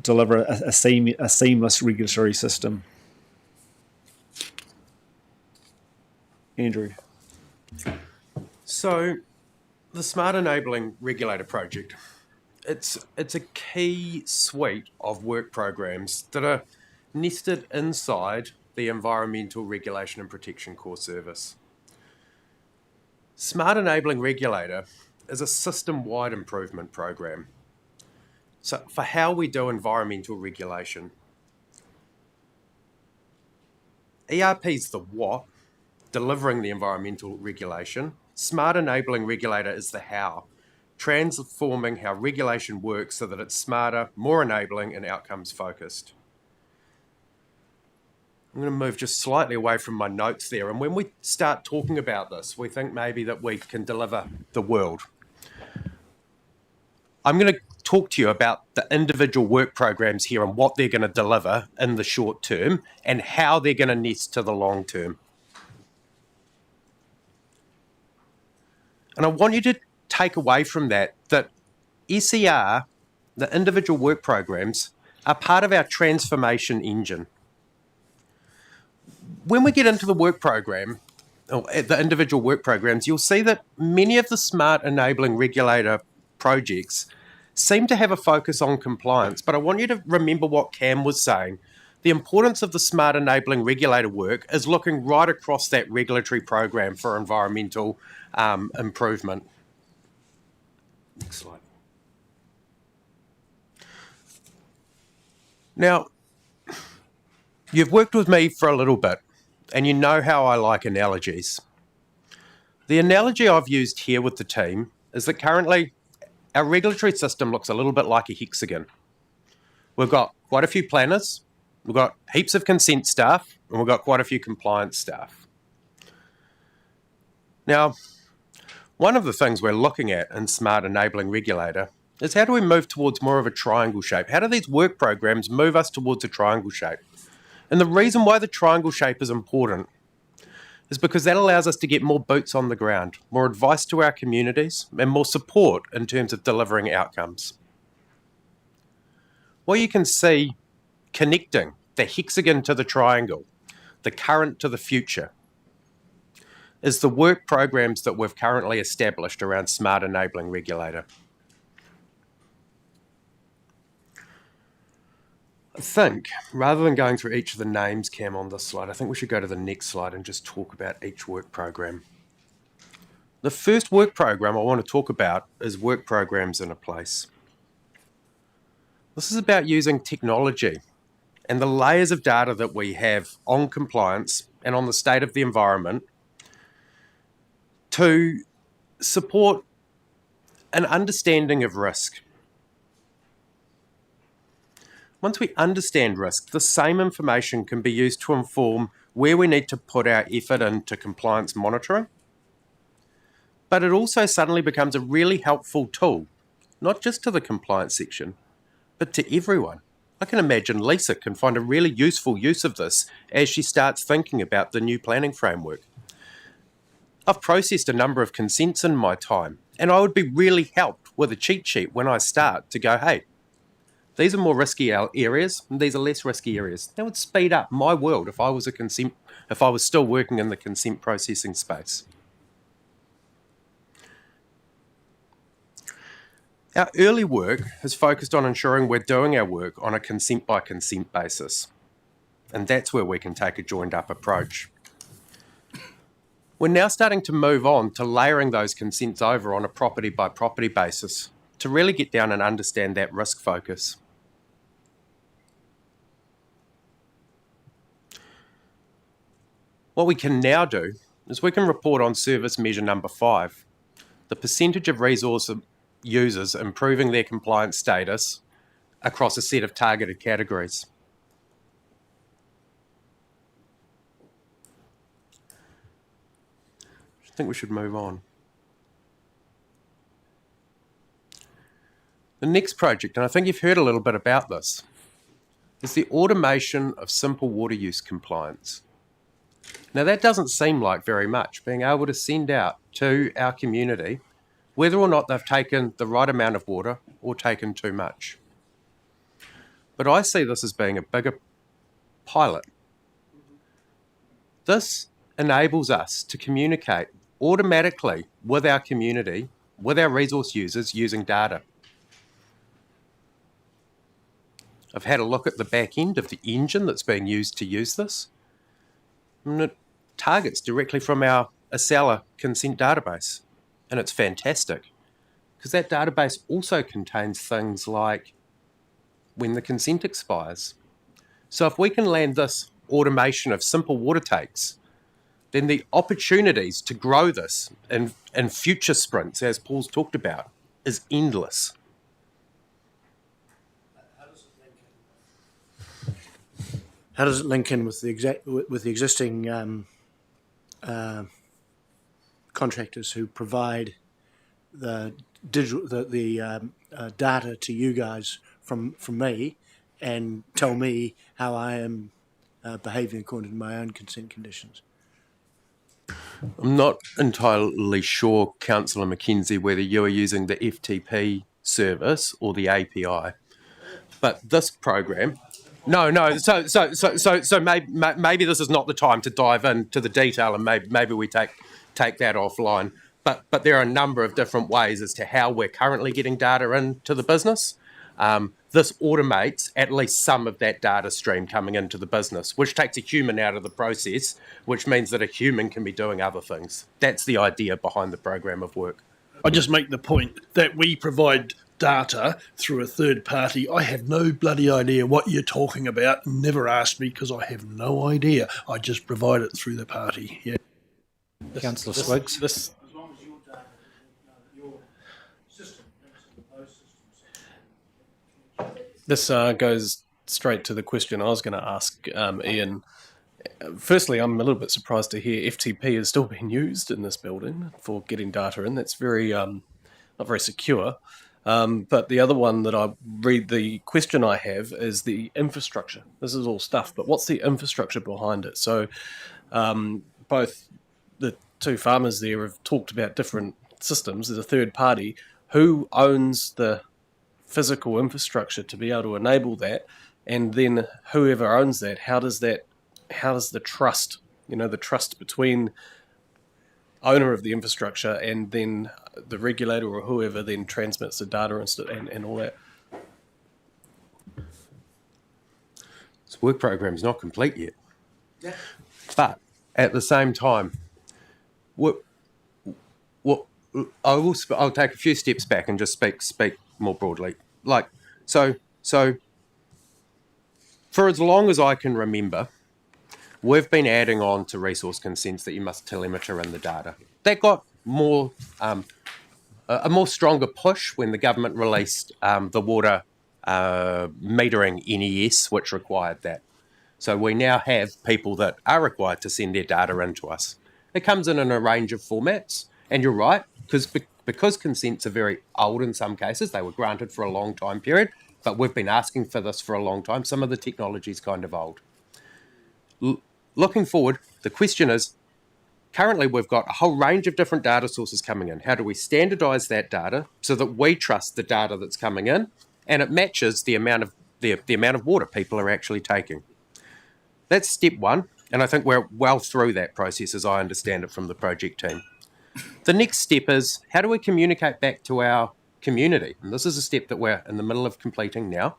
deliver a seamless regulatory system. Andrew. So, the Smart Enabling Regulator project, it's a key suite of work programs that are nested inside the Environmental Regulation and Protection Core Service. Smart Enabling Regulator is a system-wide improvement program. So, for how we do environmental regulation, ERP's the what, delivering the environmental regulation. Smart Enabling Regulator is the how, transforming how regulation works so that it's smarter, more enabling, and outcomes focused. I'm going to move just slightly away from my notes there. And when we start talking about this, we think maybe that we can deliver the world. I'm going to talk to you about the individual work programs here and what they're going to deliver in the short term and how they're going to nest to the long term. And I want you to take away from that SER, the individual work programs, are part of our transformation engine. When we get into the work program, or the individual work programs, you'll see that many of the smart enabling regulator projects seem to have a focus on compliance. But I want you to remember what Cam was saying. The importance of the smart enabling regulator work is looking right across that regulatory program for environmental improvement. Next slide. Now, you've worked with me for a little bit, and you know how I like analogies. The analogy I've used here with the team is that currently our regulatory system looks a little bit like a hexagon. We've got quite a few planners, we've got heaps of consent staff, and we've got quite a few compliance staff. Now, one of the things we're looking at in Smart Enabling Regulator is how do we move towards more of a triangle shape? How do these work programs move us towards a triangle shape? And the reason why the triangle shape is important is because that allows us to get more boots on the ground, more advice to our communities, and more support in terms of delivering outcomes. Well, you can see connecting the hexagon to the triangle, the current to the future, is the work programs that we've currently established around Smart Enabling Regulator. I think, rather than going through each of the names, Cam, on this slide, I think we should go to the next slide and just talk about each work program. The first work program I want to talk about is work programs in a place. This is about using technology and the layers of data that we have on compliance and on the state of the environment to support an understanding of risk. Once we understand risk, the same information can be used to inform where we need to put our effort into compliance monitoring. But it also suddenly becomes a really helpful tool, not just to the compliance section, but to everyone. I can imagine Lisa can find a really useful use of this as she starts thinking about the new planning framework. I've processed a number of consents in my time, and I would be really helped with a cheat sheet when I start to go, hey, these are more risky areas, and these are less risky areas. That would speed up my world if I was still working in the consent processing space. Our early work has focused on ensuring we're doing our work on a consent by consent basis, and that's where we can take a joined up approach. We're now starting to move on to layering those consents over on a property by property basis to really get down and understand that risk focus. What we can now do is we can report on service measure number 5, the percentage of resource users improving their compliance status across a set of targeted categories. I think we should move on. The next project, and I think you've heard a little bit about this, is the automation of simple water use compliance. Now that doesn't seem like very much, being able to send out to our community whether or not they've taken the right amount of water or taken too much. But I see this as being a bigger pilot. This enables us to communicate automatically with our community, with our resource users using data. I've had a look at the back end of the engine that's being used to use this, and it targets directly from our Acela consent database, and it's fantastic because that database also contains things like when the consent expires. So if we can land this automation of simple water takes, then the opportunities to grow this in future sprints, as Paul's talked about, is endless. How does it link in with the existing contractors who provide the digital data to you guys from me, and tell me how I am behaving according to my own consent conditions? I'm not entirely sure, Councillor McKenzie, whether you are using the FTP service or the API, but this program. No. So maybe this is not the time to dive into the detail, and maybe we take that offline. But there are a number of different ways as to how we're currently getting data into the business. This automates at least some of that data stream coming into the business, which takes a human out of the process, which means that a human can be doing other things. That's the idea behind the program of work. I just make the point that we provide data through a third party. I have no bloody idea what you're talking about. Never ask me, because I have no idea. I just provide it through the party. Yeah. Councillor Swiggs. This goes straight to the question I was going to ask Ian. Firstly, I'm a little bit surprised to hear FTP is still being used in this building for getting data in. That's very not very secure. But the other one that I read, the question I have is the infrastructure. This is all stuff, but what's the infrastructure behind it? So both the two farmers there have talked about different systems. There's a third party. Who owns the physical infrastructure to be able to enable that? And then whoever owns that, how does the trust, the trust between owner of the infrastructure and then the regulator or whoever then transmits the data and all that? This work program is not complete yet. Yeah. But at the same time, I'll take a few steps back and just speak more broadly. So for as long as I can remember, we've been adding on to resource consents that you must telemeter in the data. That got more a more stronger push when the government released the water metering NES, which required that. So we now have people that are required to send their data in to us. It comes in a range of formats, and you're right, because consents are very old in some cases. They were granted for a long time period, but we've been asking for this for a long time. Some of the technology is kind of old. Looking forward, the question is, currently we've got a whole range of different data sources coming in. How do we standardise that data so that we trust the data that's coming in and it matches the amount of water people are actually taking? That's step one, and I think we're well through that process as I understand it from the project team. The next step is, how do we communicate back to our community? And this is a step that we're in the middle of completing now.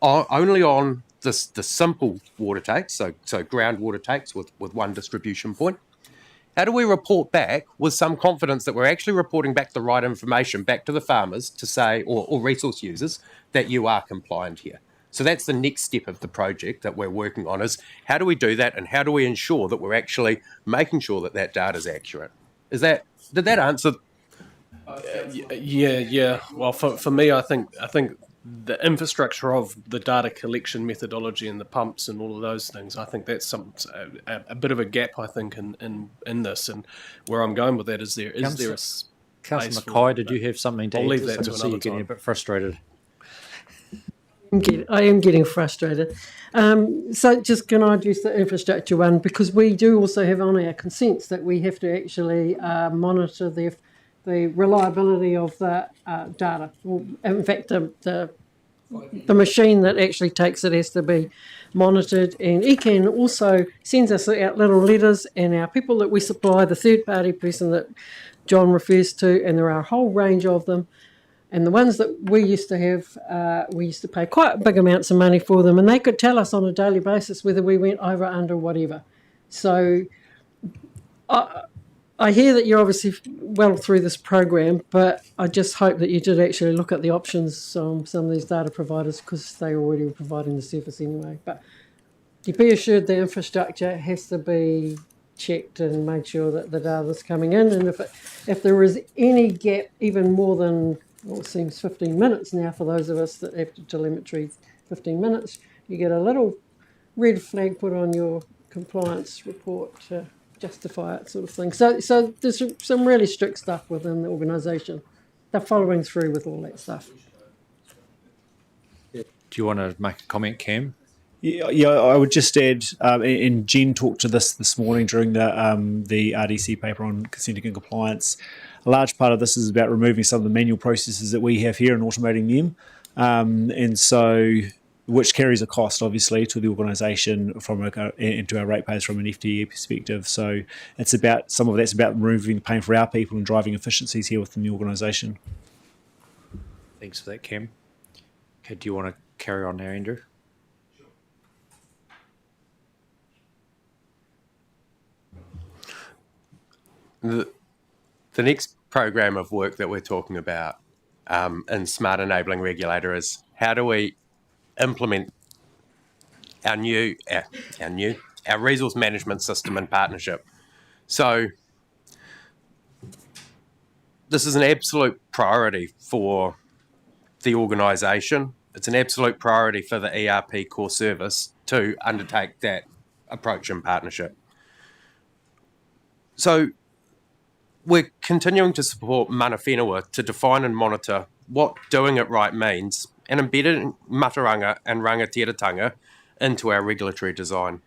Only on the simple water takes, so groundwater takes with one distribution point. How do we report back with some confidence that we're actually reporting back the right information back to the farmers to say, or resource users, that you are compliant here? So that's the next step of the project that we're working on, is how do we do that, and how do we ensure that we're actually making sure that that data is accurate? Did that answer? Yeah. Well, for me, I think the infrastructure of the data collection methodology and the pumps and all of those things, I think that's a bit of a gap, I think, in this. And where I'm going with that is there a space? Councillor Mackay, did you have something to add? I'll leave that to I see another you're getting a time. bit frustrated. I am getting frustrated. So just can I address the infrastructure one? Because we do also have on our consents that we have to actually monitor the reliability of the data. Well, in fact, the machine that actually takes it has to be monitored, and ECAN also sends us out little letters, and our people that we supply, the third party person that John refers to, and there are a whole range of them. And the ones that we used to have, we used to pay quite big amounts of money for them, and they could tell us on a daily basis whether we went over, under, whatever. So I hear that you're obviously well through this program, but I just hope that you did actually look at the options on some of these data providers, because they already were providing the service anyway. But you be assured the infrastructure has to be checked and made sure that the data's coming in, and if there is any gap, even more than well, it seems 15 minutes now for those of us that have to telemetry 15 minutes. You get a little red flag put on your compliance report to justify it, sort of thing. So there's some really strict stuff within the organisation. They're following through with all that stuff. Do you want to make a comment, Cam? Yeah, I would just add, and Jen talked to this morning during the RDC paper on consenting and compliance. A large part of this is about removing some of the manual processes that we have here and automating them, and so which carries a cost, obviously, to the organisation and to our ratepayers from an FTE perspective. So it's about some of that's about removing the pain for our people and driving efficiencies here within the organisation. Thanks for that, Cam. Okay, do you want to carry on now, Andrew? The next program of work that we're talking about in Smart Enabling Regulator is how do we implement our resource management system in partnership. So this is an absolute priority for the organisation. It's an absolute priority for the ERP core service to undertake that approach in partnership. So we're continuing to support mana whenua to define and monitor what doing it right means and embedding mataranga and rangatiratanga into our regulatory design.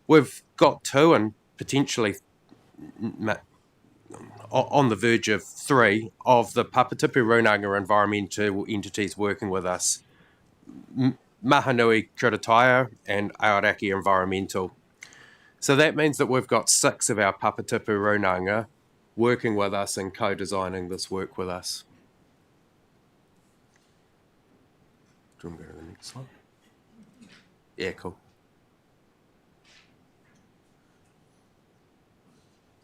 We've got 2 and potentially on the verge of 3 of the Papatipu Runanga environmental entities working with us, Mahanui Kurataia and Aoraki Environmental. So that means that we've got 6 of our Papatipu Runanga working with us and co-designing this work with us. Do you want to go to the next slide? Yeah, cool.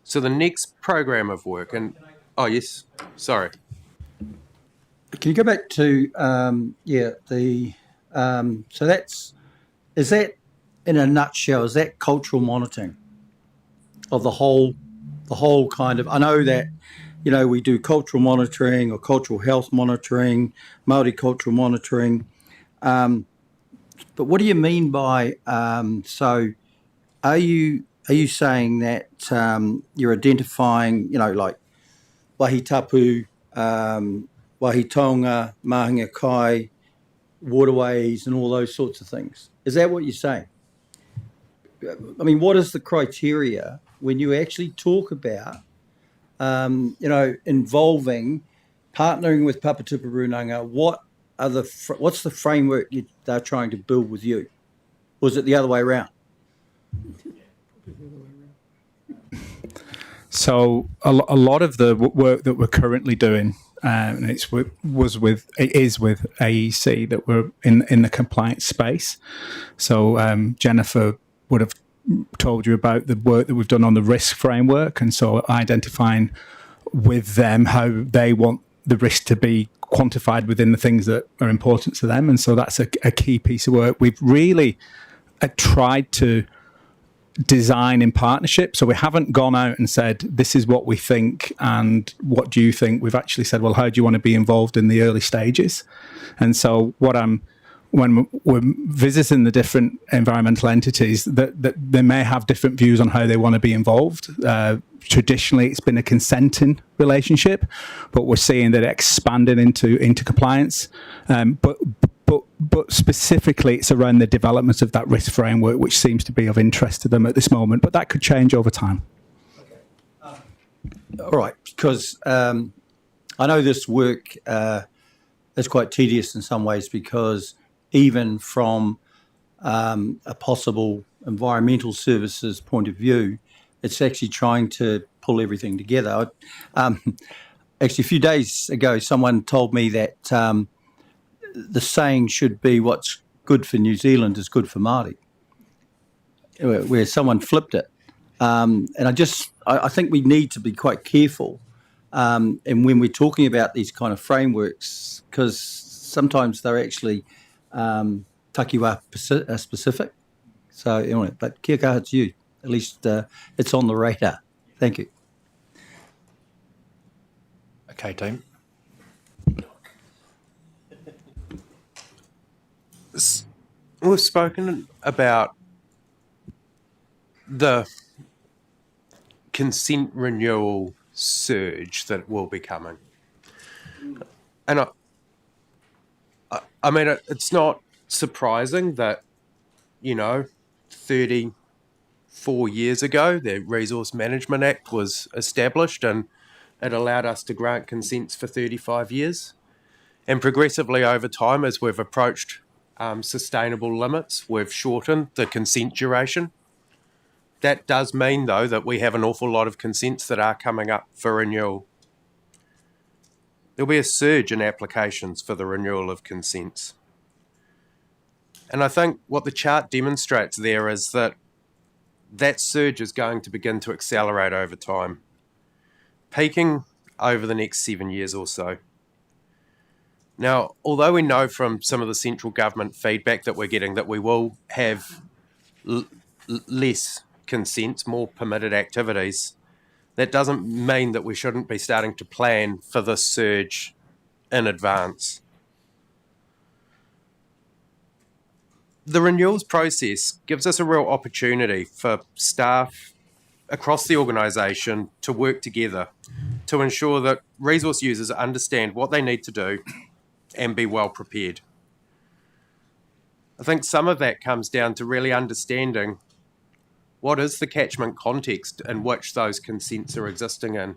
So the next program of work, and oh yes, sorry. Can you go back to so is that in a nutshell, is that cultural monitoring of the whole kind of, I know that, we do cultural monitoring or cultural health monitoring, Māori cultural monitoring, but what do you mean by, so are you saying that you're identifying, like Wahitapu, Wahitonga, Mahinga Kai, waterways and all those sorts of things? Is that what you're saying? I mean, what is the criteria when you actually talk about, involving, partnering with Papatipu Runanga? What's the framework they're trying to build with you? Or is it the other way around? So a lot of the work that we're currently doing, and it is with AEC, that we're in the compliance space. So Jennifer would have told you about the work that we've done on the risk framework, and so identifying with them how they want the risk to be quantified within the things that are important to them, and so that's a key piece of work. We've really tried to design in partnership, so we haven't gone out and said this is what we think and what do you think. We've actually said, well, how do you want to be involved in the early stages? And so when we're visiting the different environmental entities, that they may have different views on how they want to be involved. Traditionally, it's been a consenting relationship, but we're seeing that expanding into compliance. But specifically, it's around the development of that risk framework, which seems to be of interest to them at this moment. But that could change over time. All right, because I know this work is quite tedious in some ways, because even from a possible environmental services point of view, it's actually trying to pull everything together. Actually, a few days ago, someone told me that the saying should be what's good for New Zealand is good for Māori, where someone flipped it. And I think we need to be quite careful and when we're talking about these kind of frameworks, because sometimes they're actually takiwa specific. So anyway, but kia kaha to you. At least it's on the radar. Thank you. Okay, team. we've spoken about the consent renewal surge that will be coming. And I mean, it's not surprising that, 34 years ago, the Resource Management Act was established and it allowed us to grant consents for 35 years. And progressively over time, as we've approached sustainable limits, we've shortened the consent duration. That does mean, though, that we have an awful lot of consents that are coming up for renewal. There'll be a surge in applications for the renewal of consents. And I think what the chart demonstrates there is that surge is going to begin to accelerate over time, peaking over the next 7 years or so. Now, although we know from some of the central government feedback that we're getting that we will have less consents, more permitted activities, that doesn't mean that we shouldn't be starting to plan for this surge in advance. The renewals process gives us a real opportunity for staff across the organisation to work together to ensure that resource users understand what they need to do and be well prepared. I think some of that comes down to really understanding what is the catchment context in which those consents are existing in, and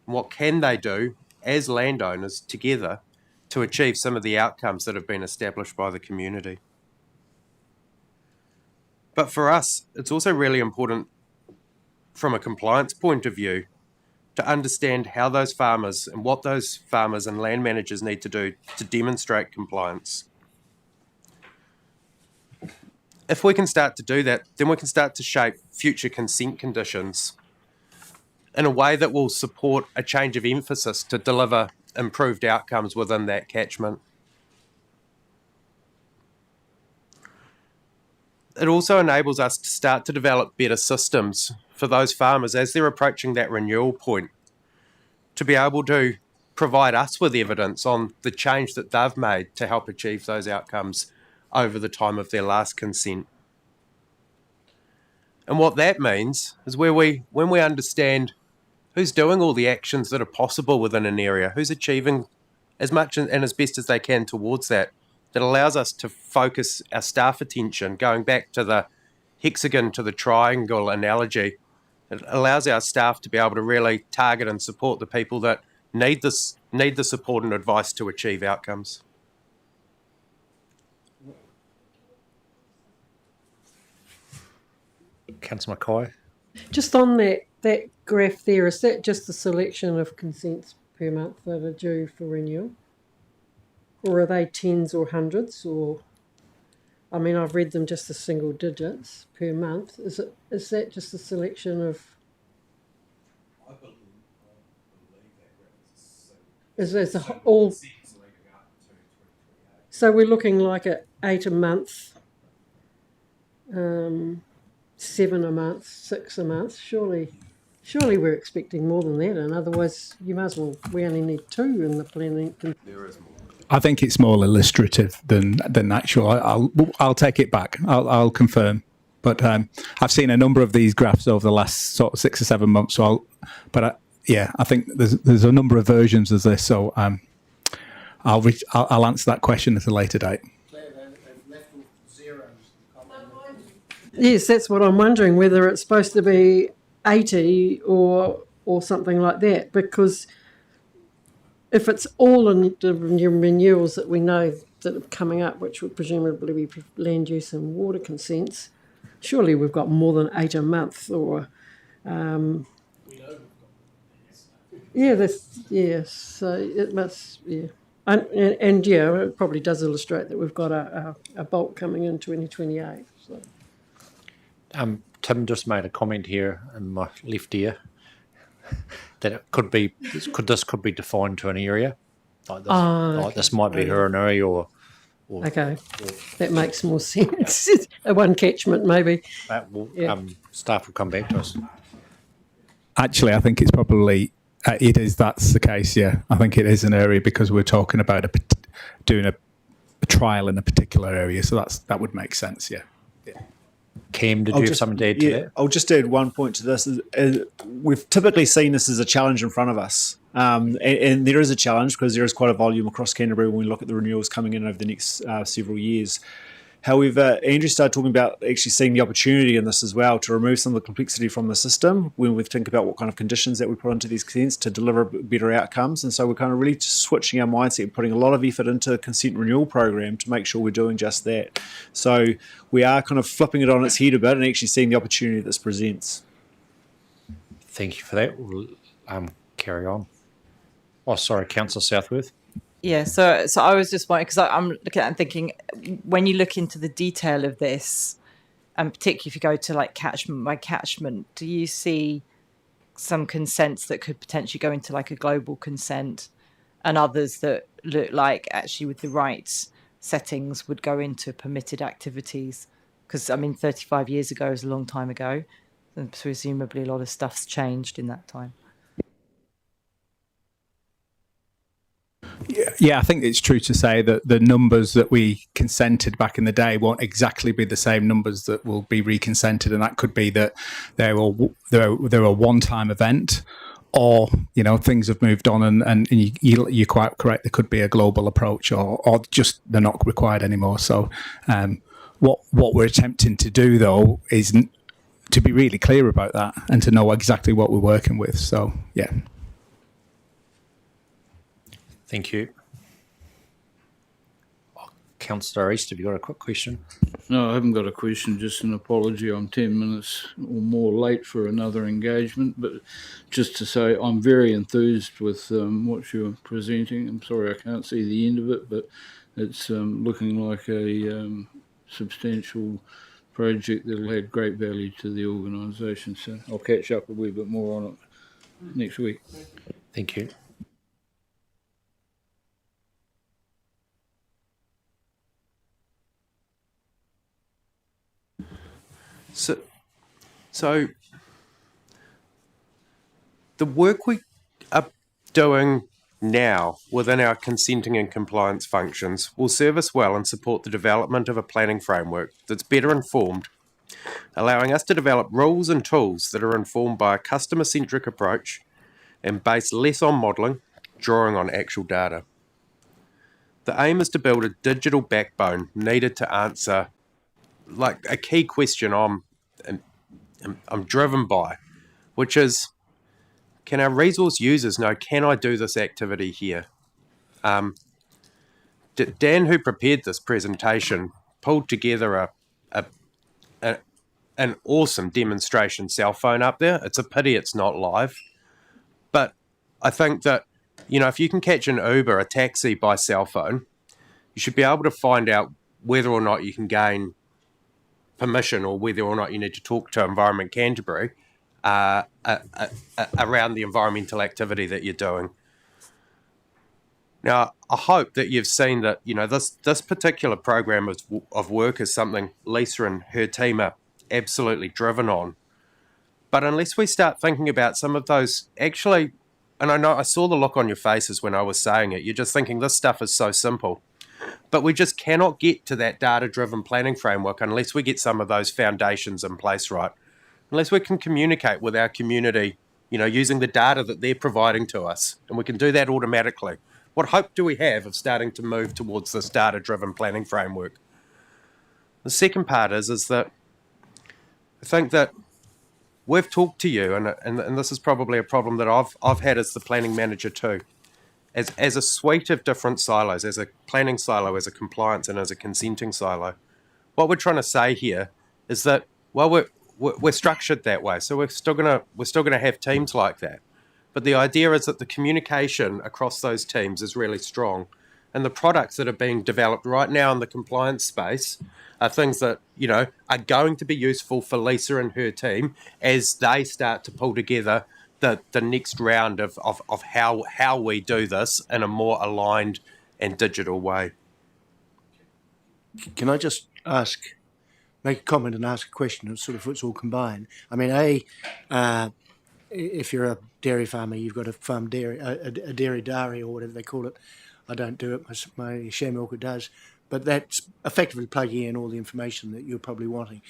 what can they do as landowners together to achieve some of the outcomes that have been established by the community. But for us, it's also really important from a compliance point of view to understand how those farmers and what those farmers and land managers need to do to demonstrate compliance. If we can start to do that, then we can start to shape future consent conditions in a way that will support a change of emphasis to deliver improved outcomes within that catchment. It also enables us to start to develop better systems for those farmers as they're approaching that renewal point, to be able to provide us with evidence on the change that they've made to help achieve those outcomes over the time of their last consent. And what that means is when we understand who's doing all the actions that are possible within an area, who's achieving as much and as best as they can towards that, that allows us to focus our staff attention, going back to the hexagon to the triangle analogy. It allows our staff to be able to really target and support the people that need the support and advice to achieve outcomes. Councillor Mackay. Just on that graph there, is that just a selection of consents per month that are due for renewal? Or are they tens or hundreds? Or, I mean, I've read them just as single digits per month. Is that just a selection of? I believe that all? So we're looking like at 8 a month, 7 a month, 6 a month. Surely we're expecting more than that, and otherwise you might as well. We only need 2 in the planning. There is more. I think it's more illustrative than actual. I'll take it back. I'll confirm. But I've seen a number of these graphs over the last sort of 6 or 7 months. So, I think there's a number of versions of this. So I'll answer that question at a later date. Yes, that's what I'm wondering, whether it's supposed to be 80 or something like that, because if it's all in the renewals that we know that are coming up, which would presumably be land use and water consents, surely we've got more than 8 a month, or so it must, and it probably does illustrate that we've got a bulk coming in 2028. So. Tim just made a comment here in my left ear that it could be defined to an area, like this might be Huranui or okay, that makes more sense. A one catchment maybe. Staff will come back to us. Actually, I think it's probably that's the case. Yeah, I think it is an area because we're talking about doing a trial in a particular area. So that would make sense. Yeah. Cam, did you have something to add to that? I'll just add one point to this. We've typically seen this as a challenge in front of us. And there is a challenge because there is quite a volume across Canterbury when we look at the renewals coming in over the next several years. However, Andrew started talking about actually seeing the opportunity in this as well to remove some of the complexity from the system when we think about what kind of conditions that we put into these consents to deliver better outcomes. And so we're kind of really switching our mindset, putting a lot of effort into a consent renewal program to make sure we're doing just that. So we are kind of flipping it on its head a bit and actually seeing the opportunity this presents. Thank you for that. We'll carry on. Oh, sorry, Councillor Southworth. Yeah, so I was just wondering, because I'm looking at and thinking, when you look into the detail of this, and particularly if you go to like catchment by catchment, do you see some consents that could potentially go into like a global consent, and others that look like actually with the right settings would go into permitted activities? Because I mean, 35 years ago is a long time ago, and presumably a lot of stuff's changed in that time. Yeah, I think it's true to say that the numbers that we consented back in the day won't exactly be the same numbers that will be reconsented, and that could be that they're a one-time event, or things have moved on, and you're quite correct. There could be a global approach, or just they're not required anymore. So, what we're attempting to do though is to be really clear about that and to know exactly what we're working with. So, yeah. Thank you. Councillor East, have you got a quick question? No, I haven't got a question, just an apology. I'm 10 minutes or more late for another engagement, but just to say I'm very enthused with what you're presenting. I'm sorry I can't see the end of it, but it's looking like a substantial project that will add great value to the organisation. So I'll catch up a wee bit more on it next week. Thank you. So the work we are doing now within our consenting and compliance functions will serve us well and support the development of a planning framework that's better informed, allowing us to develop rules and tools that are informed by a customer-centric approach and based less on modelling, drawing on actual data. The aim is to build a digital backbone needed to answer like a key question I'm driven by, which is, can our resource users know, can I do this activity here? Dan, who prepared this presentation, pulled together an awesome demonstration cell phone up there. It's a pity it's not live. But I think that, if you can catch an Uber, a taxi by cell phone, you should be able to find out whether or not you can gain permission or whether or not you need to talk to Environment Canterbury around the environmental activity that you're doing. Now, I hope that you've seen that, this particular program of work is something Lisa and her team are absolutely driven on. But unless we start thinking about some of those actually, and I know I saw the look on your faces when I was saying it, you're just thinking this stuff is so simple. But we just cannot get to that data-driven planning framework unless we get some of those foundations in place right. Unless we can communicate with our community, using the data that they're providing to us, and we can do that automatically. What hope do we have of starting to move towards this data-driven planning framework? The second part is that I think that we've talked to you, and this is probably a problem that I've had as the planning manager too. As a suite of different silos, as a planning silo, as a compliance, and as a consenting silo, what we're trying to say here is that, well, we're structured that way, so we're still gonna have teams like that. But the idea is that the communication across those teams is really strong, and the products that are being developed right now in the compliance space are things that are going to be useful for Lisa and her team as they start to pull together the next round of how we do this in a more aligned and digital way. Can I just make a comment and ask a question? It's all combined. I mean, if you're a dairy farmer, you've got a dairy or whatever they call it. I don't do it. My share milker does. but that's effectively plugging in all the information that you're probably wanting.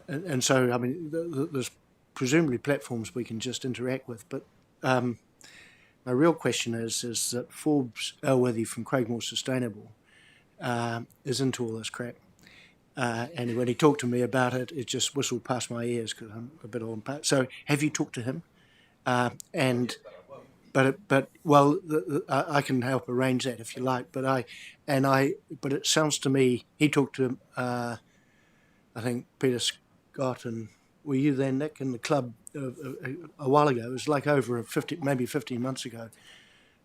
And so, I mean, there's presumably platforms we can just interact with, but my real question is that Forbes Elworthy from Craigmore Sustainable is into all this crap. And when he talked to me about it, it just whistled past my ears because I'm a bit on part. So have you talked to him? But I can help arrange that if you like. But it sounds to me he talked to I think Peter Scott, and were you there, Nick, in the club a while ago? It was like over 15 months ago,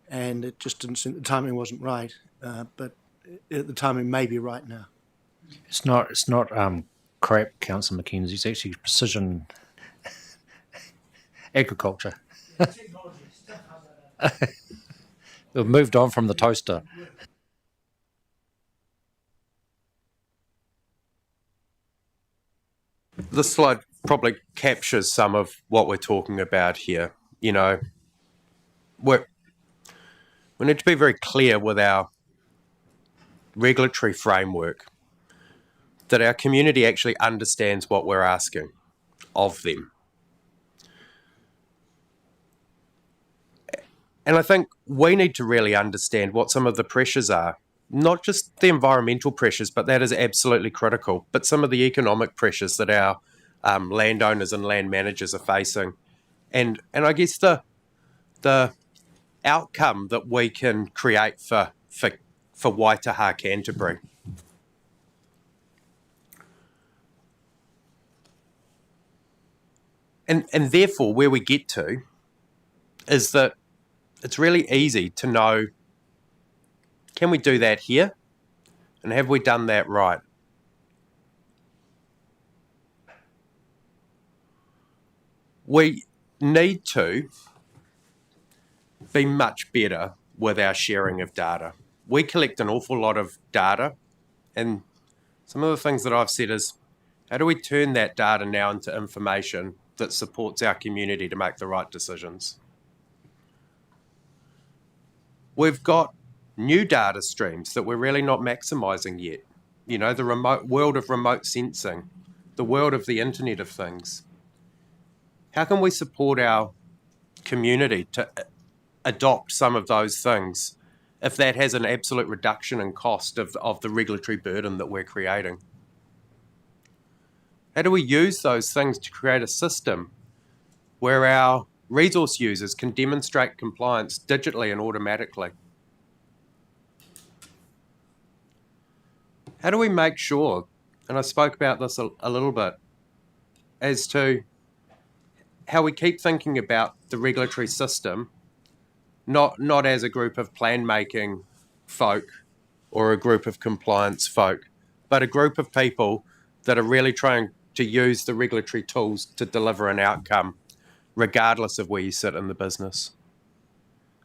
and it just didn't seem the timing wasn't right. But the timing may be right now. It's not crap, Councillor McKenzie. It's actually precision agriculture. We've moved on from the toaster. This slide probably captures some of what we're talking about here. You know, we need to be very clear with our regulatory framework that our community actually understands what we're asking of them. And I think we need to really understand what some of the pressures are, not just the environmental pressures, but that is absolutely critical, but some of the economic pressures that our landowners and land managers are facing. And I guess the outcome that we can create for Waitaha Canterbury. And therefore, where we get to is that it's really easy to know, can we do that here? And have we done that right? We need to be much better with our sharing of data. We collect an awful lot of data, and some of the things that I've said is, how do we turn that data now into information that supports our community to make the right decisions? We've got new data streams that we're really not maximising yet. You know, the remote world of remote sensing, the world of the Internet of Things. How can we support our community to adopt some of those things if that has an absolute reduction in cost of the regulatory burden that we're creating? How do we use those things to create a system where our resource users can demonstrate compliance digitally and automatically? How do we make sure, and I spoke about this a little bit, as to how we keep thinking about the regulatory system, not as a group of plan-making folk or a group of compliance folk, but a group of people that are really trying to use the regulatory tools to deliver an outcome, regardless of where you sit in the business.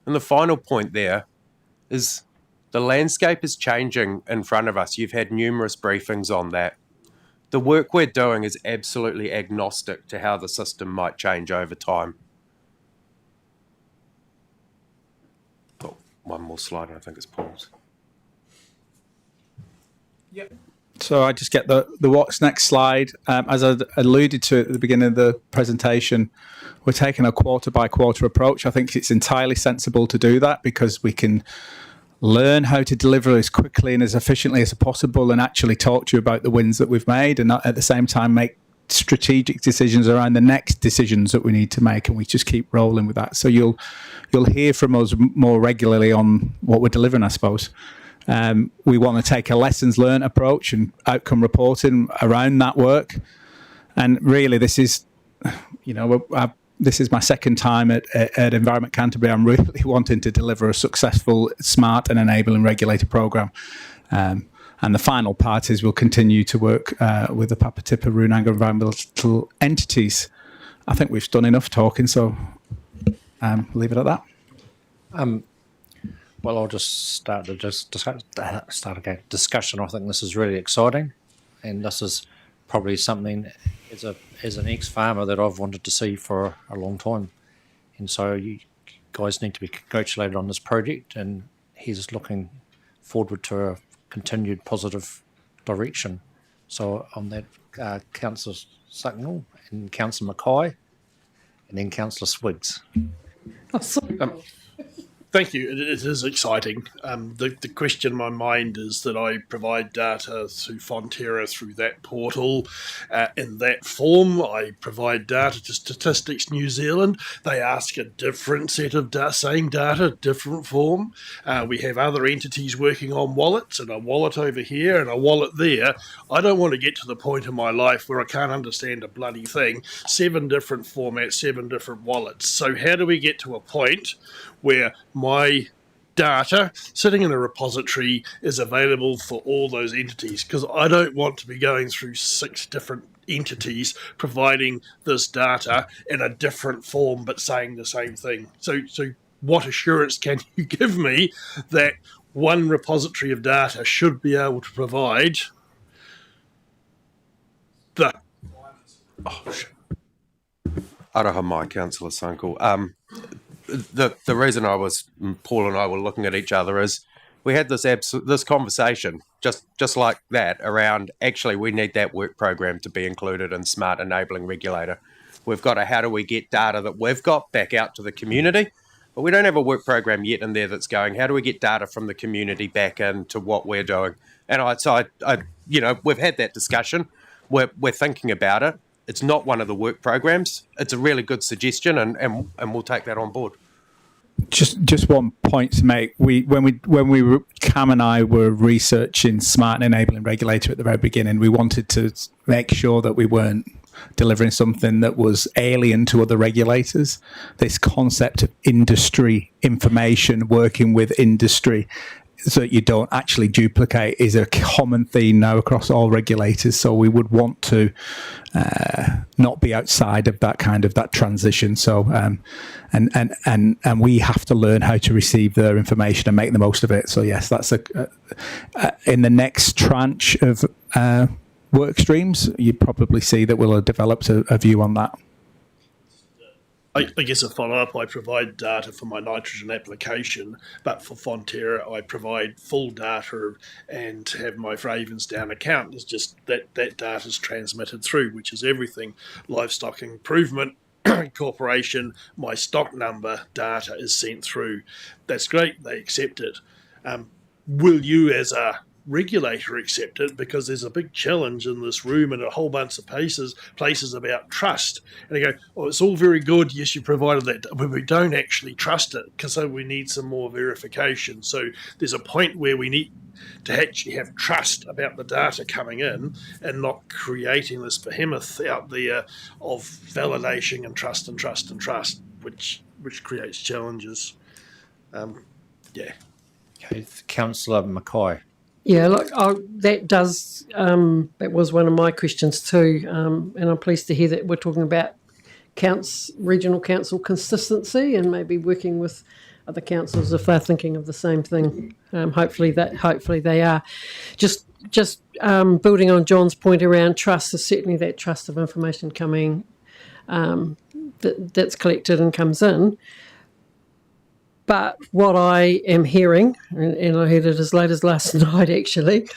And the final point there is the landscape is changing in front of us. You've had numerous briefings on that. The work we're doing is absolutely agnostic to how the system might change over time. Oh, one more slide, and I think it's Paul's. Yep. So I just get the what's next slide. As I alluded to at the beginning of the presentation, we're taking a quarter by quarter approach. I think it's entirely sensible to do that because we can learn how to deliver as quickly and as efficiently as possible and actually talk to you about the wins that we've made, and at the same time make strategic decisions around the next decisions that we need to make, and we just keep rolling with that. So you'll hear from us more regularly on what we're delivering, I suppose. We want to take a lessons learned approach and outcome reporting around that work. And really, this is, this is my second time at Environment Canterbury. I'm really wanting to deliver a successful, smart and enabling regulator programme. And the final part is we'll continue to work with the Papatipa Runanga environmental entities. I think we've done enough talking, so leave it at that. Well, I'll just start a discussion. I think this is really exciting, and this is probably something as an ex-farmer that I've wanted to see for a long time. And so you guys need to be congratulated on this project, and he's looking forward to continued positive direction. So on that, Councillor Sucknall and Councillor Mackay, and then Councillor Swiggs. Thank you. It is exciting. The question in my mind is that I provide data through Fonterra through that portal in that form. I provide data to Statistics New Zealand. They ask a different set of same data, different form. We have other entities working on wallets, and a wallet over here and a wallet there. I don't want to get to the point in my life where I can't understand a bloody thing. 7 different formats, 7 different wallets. So how do we get to a point where my data sitting in a repository is available for all those entities? Because I don't want to be going through 6 different entities providing this data in a different form but saying the same thing. So what assurance can you give me that one repository of data should be able to provide the... Aroha mai, Councillor Sunkel. The reason Paul and I were looking at each other is we had this conversation just like that around actually we need that work program to be included in Smart Enabling Regulator. We've got how do we get data that we've got back out to the community, but we don't have a work program yet in there that's going, how do we get data from the community back into what we're doing? And I we've had that discussion. We're thinking about it. It's not one of the work programs. It's a really good suggestion, and we'll take that on board. Just one point to make. Cam and I were researching Smart and Enabling Regulator at the very beginning. We wanted to make sure that we weren't delivering something that was alien to other regulators. This concept of industry information, working with industry, so that you don't actually duplicate, is a common theme now across all regulators. So we would want to not be outside of that transition. So and we have to learn how to receive their information and make the most of it. So yes, that's in the next tranche of work streams, you'd probably see that we'll have developed a view on that. I guess a follow-up, I provide data for my nitrogen application, but for Fonterra, I provide full data and have my Ravensdown account. It's just that data is transmitted through, which is everything. Livestock Improvement Corporation, my stock number data is sent through. That's great, they accept it. Will you as a regulator accept it? Because there's a big challenge in this room and a whole bunch of places about trust. And they go, oh, it's all very good. Yes, you provided that, but we don't actually trust it because we need some more verification. So there's a point where we need to actually have trust about the data coming in and not creating this behemoth out there of validation and trust, which creates challenges. Yeah. Okay, Councillor Mackay. Yeah, look, that was one of my questions too, and I'm pleased to hear that we're talking about regional council consistency and maybe working with other councils if they're thinking of the same thing. Hopefully they are. Just building on John's point around trust, is certainly that trust of information coming that's collected and comes in. But what I am hearing, and I heard it as late as last night actually,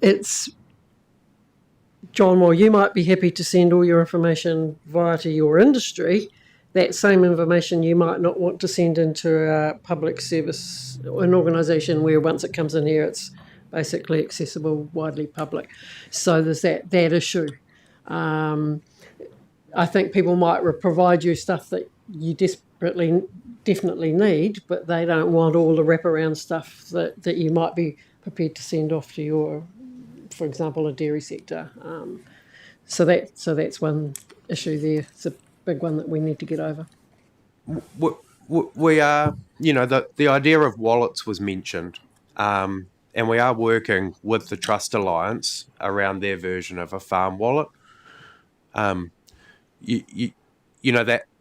it's, John, while you might be happy to send all your information via to your industry, that same information you might not want to send into a public service, an organisation where once it comes in here it's basically accessible, widely public. So there's that issue. I think people might provide you stuff that you definitely need, but they don't want all the wraparound stuff that you might be prepared to send off to your, for example, a dairy sector. So that's one issue there. It's a big one that we need to get over. We are, the idea of wallets was mentioned, and we are working with the Trust Alliance around their version of a farm wallet.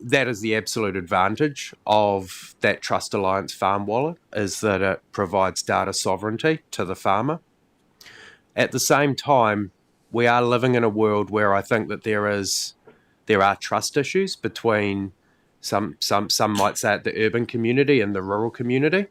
That is the absolute advantage of that Trust Alliance farm wallet, is that it provides data sovereignty to the farmer. At the same time, we are living in a world where I think that there are trust issues between some might say it, the urban community and the rural community.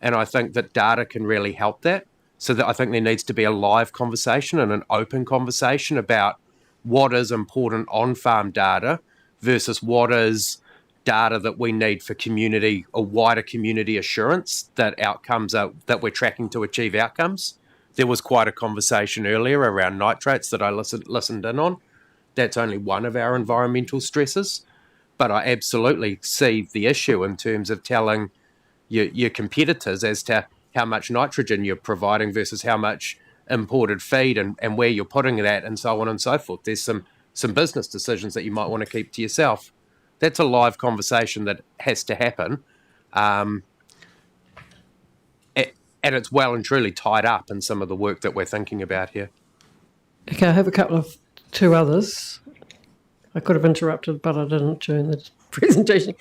And I think that data can really help that. So that I think there needs to be a live conversation and an open conversation about what is important on-farm data versus what is data that we need for community or wider community assurance that outcomes are that we're tracking to achieve outcomes. There was quite a conversation earlier around nitrates that I listened in on. That's only one of our environmental stresses, but I absolutely see the issue in terms of telling your competitors as to how much nitrogen you're providing versus how much imported feed and where you're putting that and so on and so forth. There's some business decisions that you might want to keep to yourself. That's a live conversation that has to happen. And it's well and truly tied up in some of the work that we're thinking about here. Okay, I have two others. I could have interrupted, but I didn't during the presentation.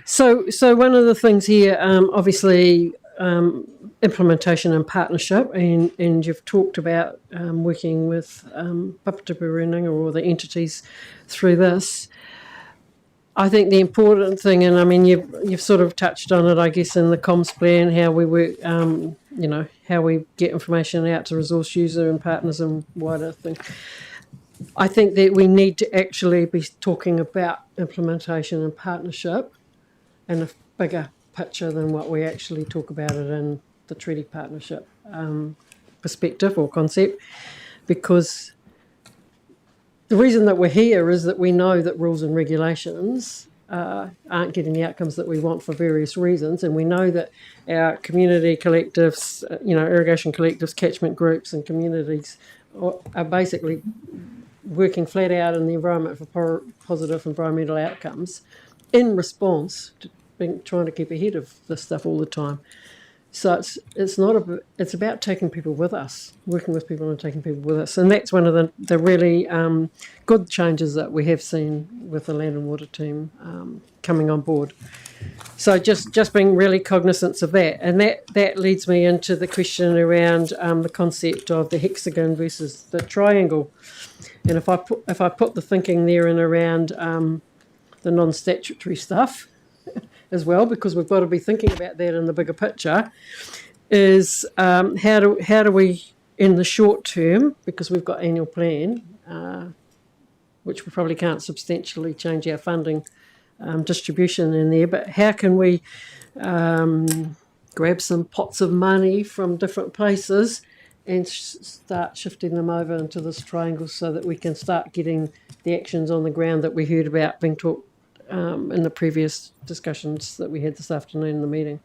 So one of the things here, obviously, implementation and partnership, and you've talked about working with Papatūākehā or the entities through this. I think the important thing, and I mean you've sort of touched on it, I guess, in the comms plan, how we work, how we get information out to resource user and partners and wider thing. I think that we need to actually be talking about implementation and partnership in a bigger picture than what we actually talk about it in the treaty partnership perspective or concept, because the reason that we're here is that we know that rules and regulations aren't getting the outcomes that we want for various reasons, and we know that our community collectives, irrigation collectives, catchment groups and communities are basically working flat out in the environment for positive environmental outcomes in response to trying to keep ahead of this stuff all the time. So it's about taking people with us, working with people and taking people with us, and that's one of the really good changes that we have seen with the Land and Water team coming on board. So just being really cognizant of that, and that leads me into the question around the concept of the hexagon versus the triangle. And if I put the thinking there and around the non-statutory stuff as well, because we've got to be thinking about that in the bigger picture, is how do we, in the short term, because we've got annual plan, which we probably can't substantially change our funding distribution in there, but how can we grab some pots of money from different places and start shifting them over into this triangle so that we can start getting the actions on the ground that we heard about being talked in the previous discussions that we had this afternoon in the meeting.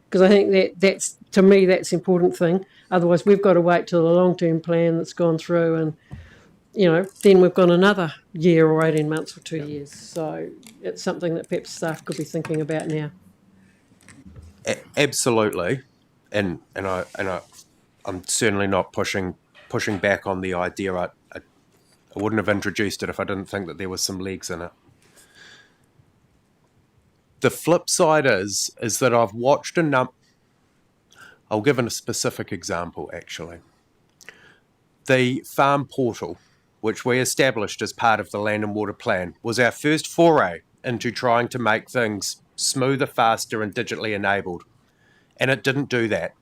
Because I think that's, to me, that's the important thing. Otherwise, we've got to wait till the long-term plan that's gone through and, then we've got another year or 18 months or 2 years. So it's something that perhaps staff could be thinking about now. Absolutely. And I'm certainly not pushing back on the idea. I wouldn't have introduced it if I didn't think that there was some legs in it. The flip side is that I've watched I'll give a specific example, actually. The farm portal, which we established as part of the Land and Water Plan, was our first foray into trying to make things smoother, faster and digitally enabled. And it didn't do that.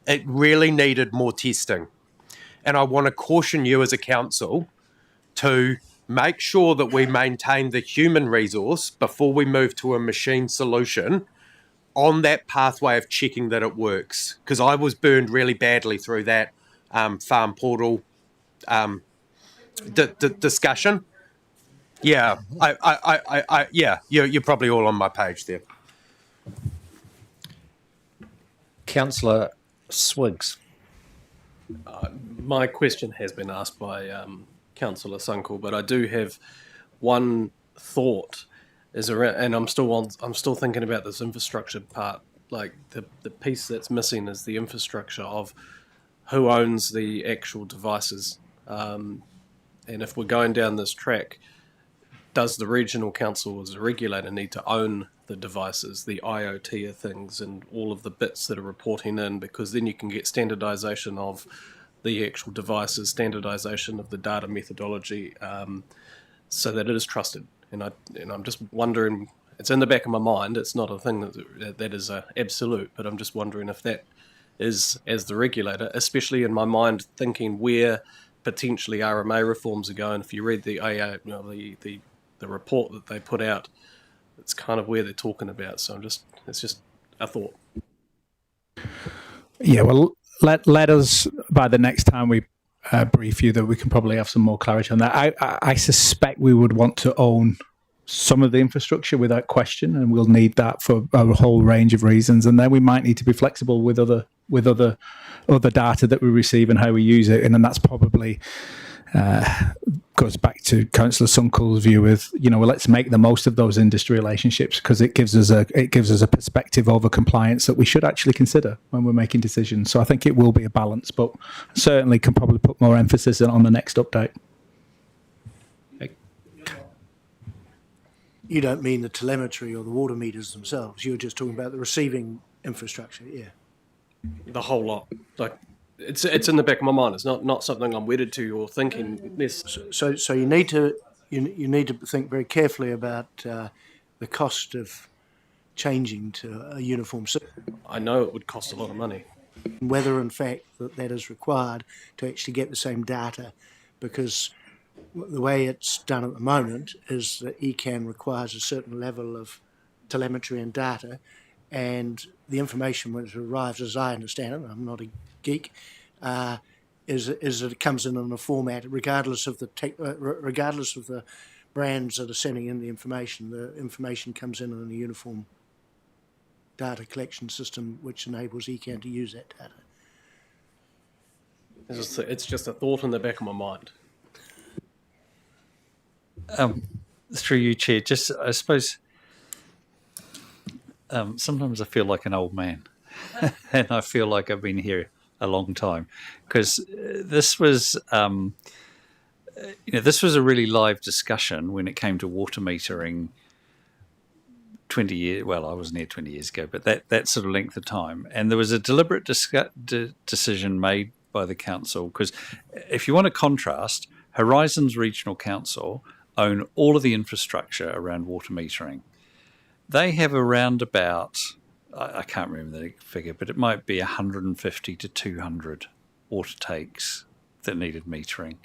It really needed more testing. And I want to caution you as a council to make sure that we maintain the human resource before we move to a machine solution on that pathway of checking that it works. Because I was burned really badly through that farm portal discussion. Yeah, you're probably all on my page there. Councillor Swiggs. My question has been asked by Councillor Sunkel, but I do have one thought is around, and I'm still thinking about this infrastructure part. Like the piece that's missing is the infrastructure of who owns the actual devices, and if we're going down this track, does the regional council as a regulator need to own the devices, the IoT of things, and all of the bits that are reporting in? Because then you can get standardisation of the actual devices, standardisation of the data methodology, so that it is trusted. And I'm just wondering it's in the back of my mind. It's not a thing that is a absolute, but I'm just wondering if that is, as the regulator, especially in my mind, thinking where potentially RMA reforms are going. If you read the the report that they put out, it's kind of where they're talking about. So it's just a thought. Yeah, well, let us, by the next time we brief you, that we can probably have some more clarity on that. I suspect we would want to own some of the infrastructure without question, and we'll need that for a whole range of reasons. And then we might need to be flexible with other data that we receive and how we use it. And then that's probably goes back to Councillor Sunkel's view with, well, let's make the most of those industry relationships, because it gives us a perspective over compliance that we should actually consider when we're making decisions. So I think it will be a balance, but certainly can probably put more emphasis on the next update. You don't mean the telemetry or the water meters themselves. You're just talking about the receiving infrastructure, yeah. The whole lot. Like, it's in the back of my mind. It's not something I'm wedded to or thinking this. So you need to think very carefully about the cost of changing to a uniform system. I know it would cost a lot of money. Whether in fact that is required to actually get the same data, because the way it's done at the moment is that ECAN requires a certain level of telemetry and data, and the information when it arrives, as I understand it, I'm not a geek, is that it comes in a format, regardless of the brands that are sending in the information comes in a uniform data collection system, which enables ECAN to use that data. It's just a thought in the back of my mind. Through you, Chair, just I suppose sometimes I feel like an old man, and I feel like I've been here a long time, because this was this was a really live discussion when it came to water metering 20 years. Well, I wasn't here 20 years ago, but that sort of length of time, and there was a deliberate decision made by the council, because if you want to contrast, Horizons Regional Council own all of the infrastructure around water metering. They have around about, I can't remember the figure, but it might be 150 to 200 water takes that needed metering.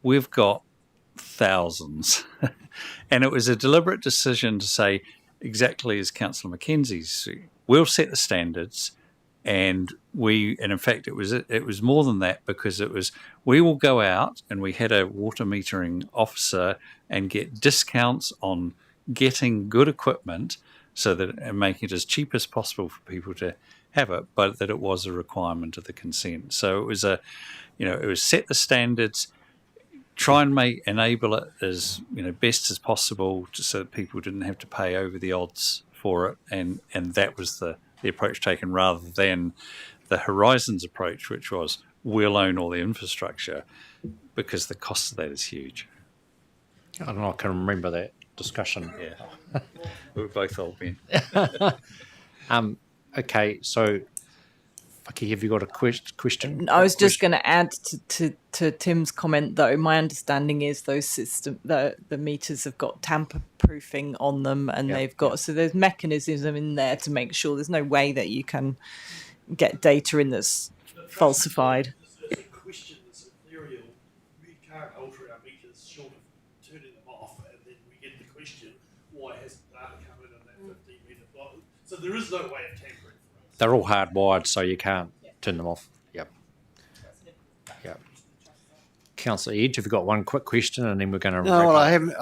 We've got thousands. And it was a deliberate decision to say, exactly as Councillor Mackenzie's, we'll set the standards, and in fact it was more than that, because we will go out, and we had a water metering officer and get discounts on getting good equipment, so that and making it as cheap as possible for people to have it, but that it was a requirement of the consent. So it was it was set the standards, try and enable it as best as possible, so that people didn't have to pay over the odds for it, and that was the approach taken, rather than the Horizons approach, which was we'll own all the infrastructure, because the cost of that is huge. I don't know, I can remember that discussion. Yeah. We were both old men. Okay, so Whaki, have you got a question? I was just going to add to Tim's comment, though. My understanding is those the meters have got tamper proofing on them, and they've got so there's mechanisms in there to make sure there's no way that you can get data in that's falsified. There's a question that's ethereal. We can't alter our meters short of turning them off, and then we get the question, why hasn't data come in that 15-metre block? So there is no way of tampering. They're all hardwired, so you can't turn them off. Yep. Councillor Edge, have you got one quick question, and then we're going to... No, well, I haven't.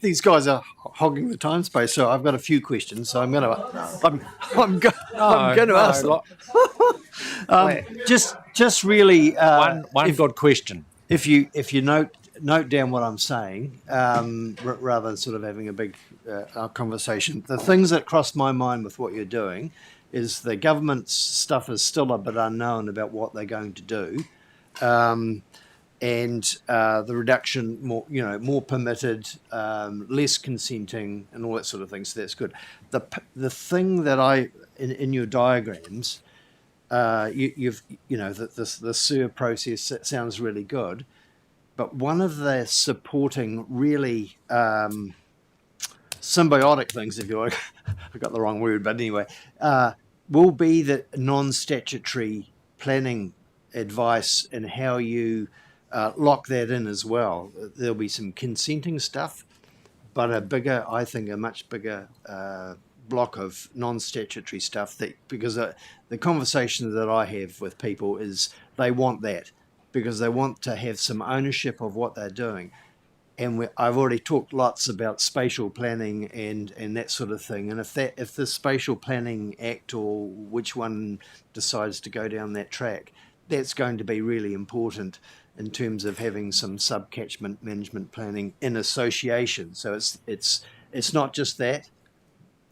These guys are hogging the time space, so I've got a few questions. So I'm going to ask them. Just really one good question. If you note down what I'm saying, rather than sort of having a big conversation. The things that cross my mind with what you're doing is the government's stuff is still a bit unknown about what they're going to do, and the reduction, more permitted, less consenting, and all that sort of thing. So that's good. The thing that in your diagrams, the sewer process sounds really good. But one of the supporting really symbiotic things, if you like, I got the wrong word, but anyway, will be the non-statutory planning advice and how you lock that in as well. There'll be some consenting stuff, but I think a much bigger block of non-statutory stuff, that because the conversation that I have with people is they want that because they want to have some ownership of what they're doing. And I've already talked lots about spatial planning and that sort of thing. And if the Spatial Planning Act or which one decides to go down that track, that's going to be really important in terms of having some sub-catchment management planning in association. So it's not just that.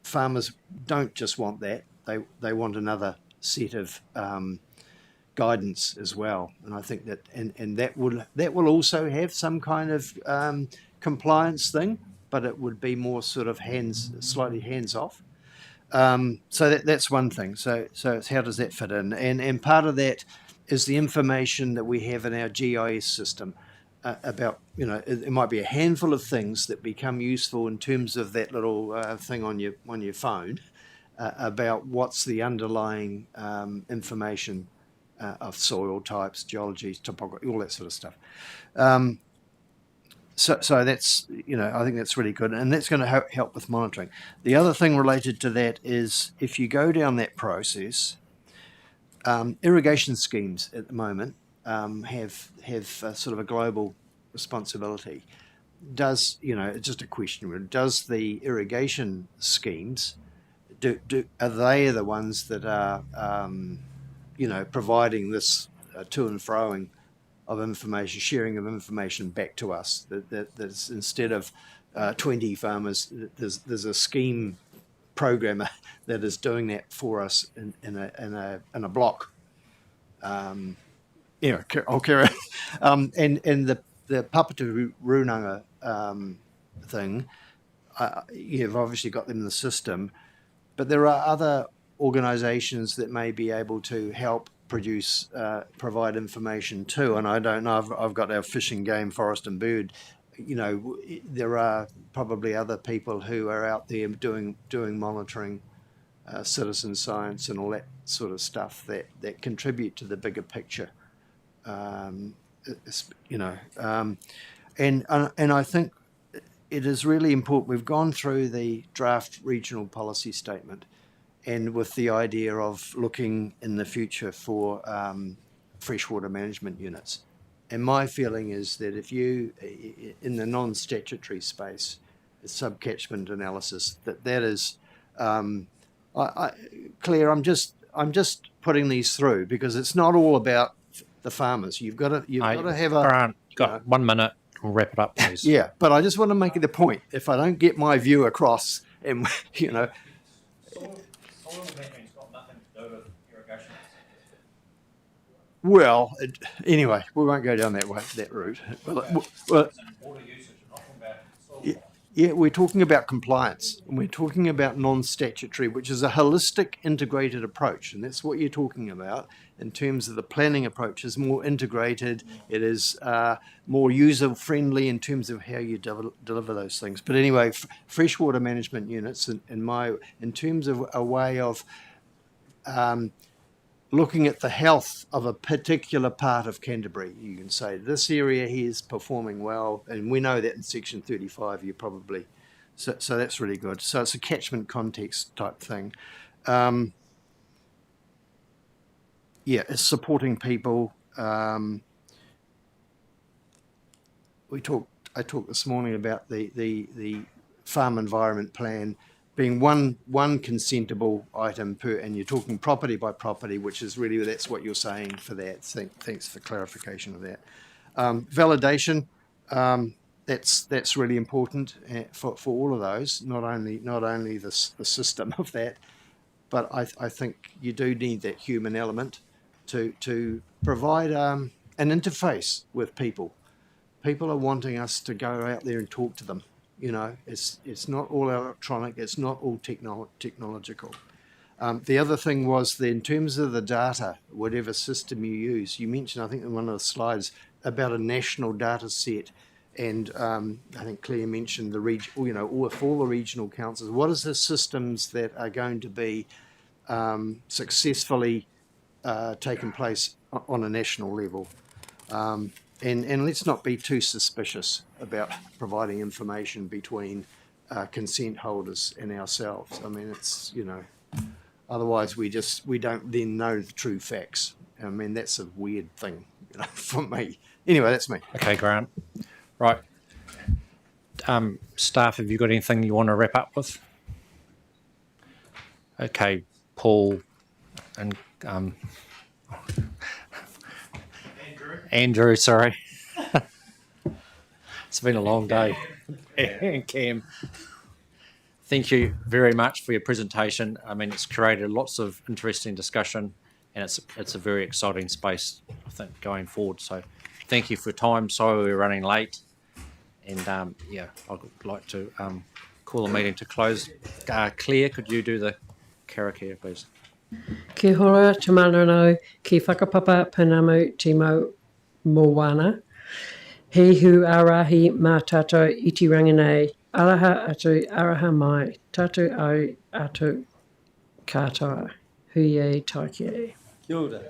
Farmers don't just want that; they want another set of guidance as well. And I think that and that will also have some kind of compliance thing, but it would be more sort of slightly hands off. So that's one thing. So it's how does that fit in? And part of that is the information that we have in our GIS system about, it might be a handful of things that become useful in terms of that little thing on your phone about what's the underlying information of soil types, geology, topography, all that sort of stuff. So that's, I think that's really good, and that's going to help with monitoring. The other thing related to that is if you go down that process, irrigation schemes at the moment have sort of a global responsibility. Does, just a question, does the irrigation schemes, are they the ones that are, providing this to and froing of information, sharing of information back to us? That's instead of 20 farmers, there's a scheme programmer that is doing that for us in a block. I'll carry on. And the Papatu Runanga thing, you've obviously got them in the system, but there are other organisations that may be able to help provide information too. And I don't know, I've got our fish and game, forest and bird. There are probably other people who are out there doing monitoring, citizen science and all that sort of stuff that contribute to the bigger picture. And I think it is really important. We've gone through the draft regional policy statement, and with the idea of looking in the future for freshwater management units. And my feeling is that if you, in the non-statutory space, sub-catchment analysis, that is, Claire, I'm just putting these through because it's not all about the farmers. You've got to have a. Grant, got 1 minute. We'll wrap it up, please. Yeah, but I just want to make the point. If I don't get my view across, and Soil mapping's got nothing to do with irrigation. Well, anyway, we won't go down that route. Yeah, we're talking about compliance, and we're talking about non-statutory, which is a holistic, integrated approach, and that's what you're talking about in terms of the planning approach. Is more integrated. It is more user-friendly in terms of how you deliver those things. But anyway, freshwater management units, in terms of a way of looking at the health of a particular part of Canterbury. You can say this area here is performing well, and we know that in section 35 you probably, so that's really good. So it's a catchment context type thing. It's supporting people. I talked this morning about the farm environment plan being one consentable item per, and you're talking property by property, which is really, that's what you're saying for that. Thanks for clarification of that. Validation, that's really important for all of those, not only the system of that, but I think you do need that human element to provide an interface with people. People are wanting us to go out there and talk to them. It's not all electronic. It's not all technological. The other thing was that in terms of the data, whatever system you use, you mentioned, I think in one of the slides, about a national data set and I think Claire mentioned the all the regional councils. What is the systems that are going to be successfully taken place on a national level? And let's not be too suspicious about providing information between consent holders and ourselves. I mean, it's, otherwise we don't then know the true facts. I mean, that's a weird thing, for me. Anyway, that's me. Okay, Grant. Right. Staff, have you got anything you want to wrap up with? Okay, Paul and Andrew, sorry. It's been a long day. And Cam, thank you very much for your presentation. I mean, it's created lots of interesting discussion, and it's a very exciting space, I think, going forward. So thank you for your time. Sorry we're running late. And I'd like to call the meeting to close. Claire, could you do the karakia, please? Kia hora, te marano, ki whakapapa panamu timo moana. He hu arahi mā tātou iti ranganei, araha atu, araha mai, tātou au atu kātoa, huie takie. Kia ora.